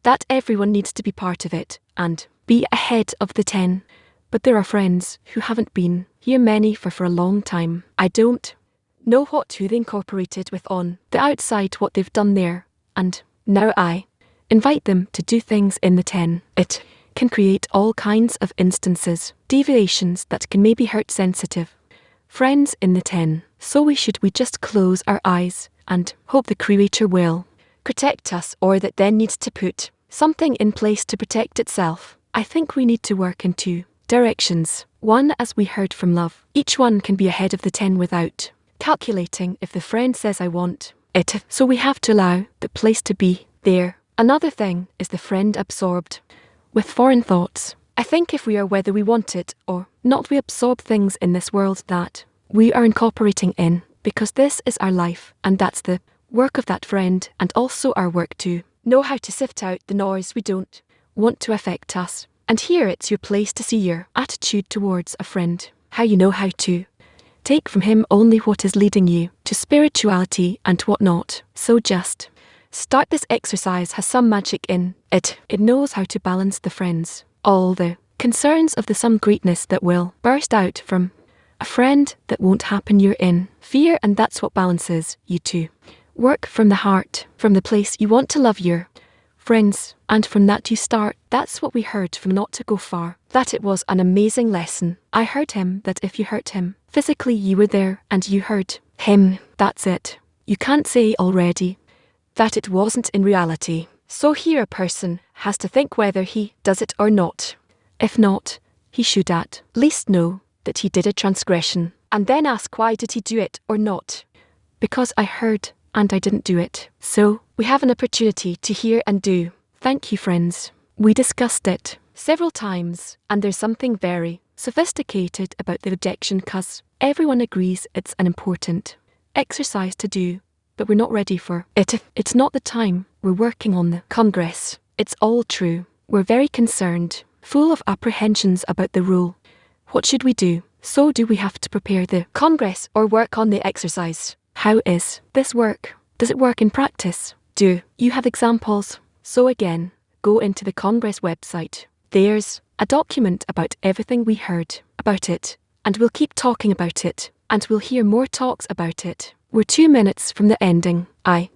that everyone needs to be part of it and be ahead of the 10. But there are friends who haven't been here many for a long time. I don't know who they incorporated with on the outside, what they've done there, and now I invite them to do things in the 10. It can create all kinds of instances, deviations that can maybe hurt sensitive friends in the 10. So we just close our eyes and hope the Creator will protect us, or that then needs to put something in place to protect itself. I think we need to work in two directions. One, as we heard from love, each one can be ahead of the 10 without calculating if the friend says I want it. So we have to allow the place to be there. Another thing is the friend absorbed with foreign thoughts. I think if we are, whether we want it or not, we absorb things in this world that we are incorporating in, because this is our life, and that's the work of that friend, and also our work to know how to sift out the noise we don't want to affect us. And here it's your place to see your attitude towards a friend, how you know how to take from him only what is leading you to spirituality and what not. So just start. This exercise has some magic in it. It knows how to balance the friends, all the concerns of the some greatness that will burst out from a friend that won't happen. You're in fear, and that's what balances you to work from the heart, from the place you want to love your friends, and from that you start. That's what we heard from Not to Go Far, that it was an amazing lesson. I heard him that if you hurt him physically, you were there and you heard him. That's it. You can't say already that it wasn't in reality. So here a person has to think whether he does it or not. If not, he should at least know that he did a transgression, and then ask why did he do it or not. Because I heard and I didn't do it. So we have an opportunity to hear and do. Thank you, friends. We discussed it several times, and there's something very sophisticated about the objection, cause everyone agrees it's an important exercise to do, but we're not ready for it. It's not the time. We're working on the Congress. It's all true. We're very concerned, full of apprehensions about the rule. What should we do? So do we have to prepare the Congress or work on the exercise? How is this work? Does it work in practice? Do you have examples? So again, go into the Congress website. There's a document about everything we heard about it, and we'll keep talking about it, and we'll hear more talks about it. We're 2 minutes from the ending. I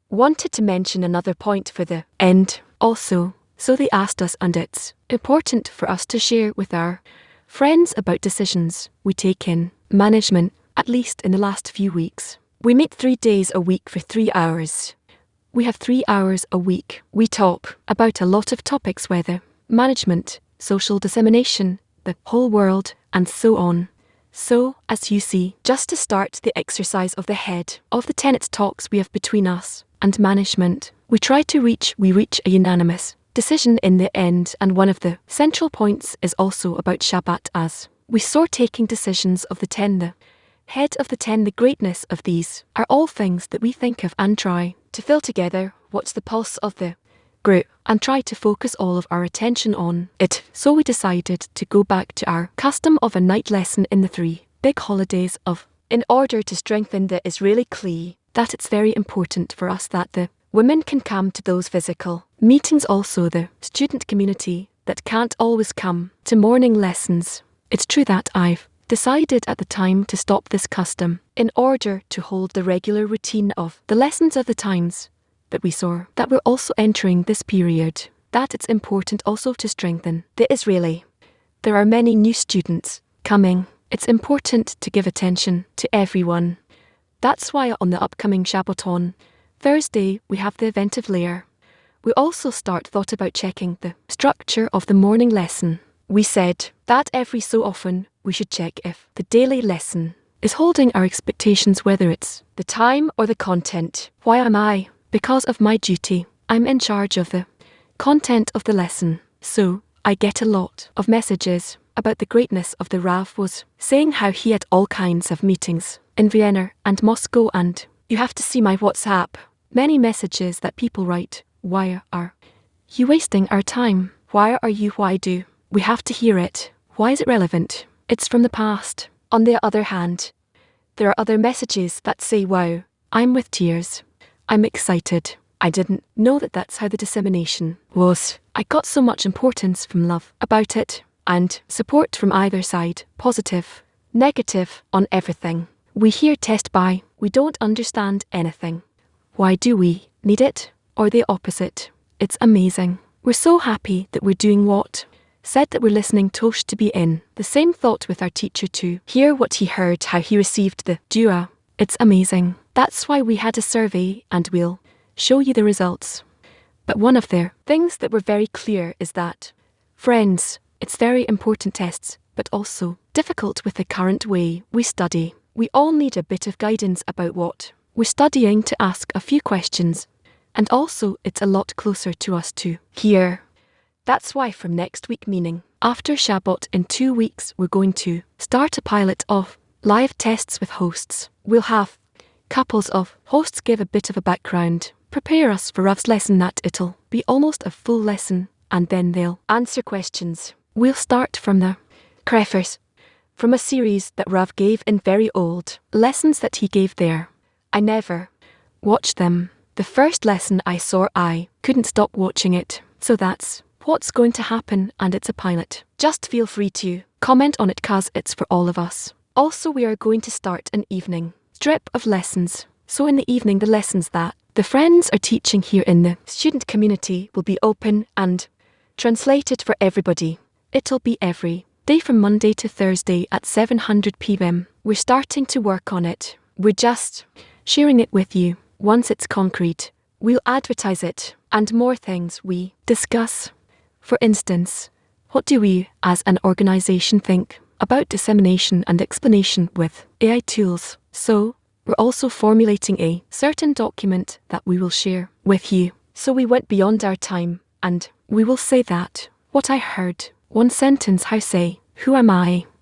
wanted to mention another point for the end also. So they asked us, and it's important for us to share with our friends about decisions we take in management, at least in the last few weeks. We meet 3 days a week for 3 hours. We have 3 hours a week. We talk about a lot of topics, whether management, social dissemination, the whole world, and so on. So, as you see, just to start the exercise of the head of the tenets talks we have between us and management, we reach a unanimous decision in the end, and one of the central points is also about Shabbat, as we saw taking decisions of the 10, the head of the 10, the greatness of these are all things that we think of and try to fill together what's the pulse of the group and try to focus all of our attention on it. So we decided to go back to our custom of a night lesson in the 3 big holidays in order to strengthen the Israeli Kli, that it's very important for us that the women can come to those physical meetings, also the student community that can't always come to morning lessons. It's true that I've decided at the time to stop this custom in order to hold the regular routine of the lessons of the times that we saw that we're also entering this period, that it's important also to strengthen the Israeli. There are many new students coming. It's important to give attention to everyone. That's why on the upcoming Shabbaton Thursday we have the event of Lair. We also thought about checking the structure of the morning lesson. We said that every so often we should check if the daily lesson is holding our expectations, whether it's the time or the content. Why am I Because of my duty, I'm in charge of the content of the lesson. So, I get a lot of messages about the greatness of the Rav was saying how he had all kinds of meetings in Vienna and Moscow, and you have to see my WhatsApp. Many messages that people write. Why are you wasting our time? Why do we have to hear it? Why is it relevant? It's from the past. On the other hand, there are other messages that say, wow, I'm with tears. I'm excited. I didn't know that that's how the dissemination was. I got so much importance from love about it, and support from either side, positive, negative, on everything. We hear test by, we don't understand anything. Why do we need it? Or the opposite? It's amazing. We're so happy that we're doing what? Said that we're listening Tosh to be in. The same thought with our teacher too. Hear what he heard, how he received the dua. It's amazing. That's why we had a survey and we'll show you the results. But one of the things that were very clear is that, friends, it's very important tests, but also difficult with the current way we study. We all need a bit of guidance about what we're studying, to ask a few questions. And also it's a lot closer to us to hear. That's why from next week, meaning after Shabbat in 2 weeks, we're going to start a pilot of live tests with hosts. We'll have couples of hosts give a bit of a background, prepare us for Rav's lesson, that it'll be almost a full lesson, and then they'll answer questions. We'll start from the Krefers, from a series that Rav gave in very old lessons that he gave there. I never watched them. The first lesson I saw, I couldn't stop watching it. So that's what's going to happen, and it's a pilot. Just feel free to comment on it, cause it's for all of us. Also, we are going to start an evening strip of lessons. So in the evening, the lessons that the friends are teaching here in the student community will be open and translated for everybody. It'll be every day from Monday to Thursday at 700 p.m. We're starting to work on it. We're just sharing it with you. Once it's concrete, we'll advertise it, and more things we discuss. For instance, what do we as an organization think about dissemination and explanation with AI tools? So, we're also formulating a certain document that we will share with you. So we went beyond our time, and we will say that what I heard, one sentence, how say, who am I?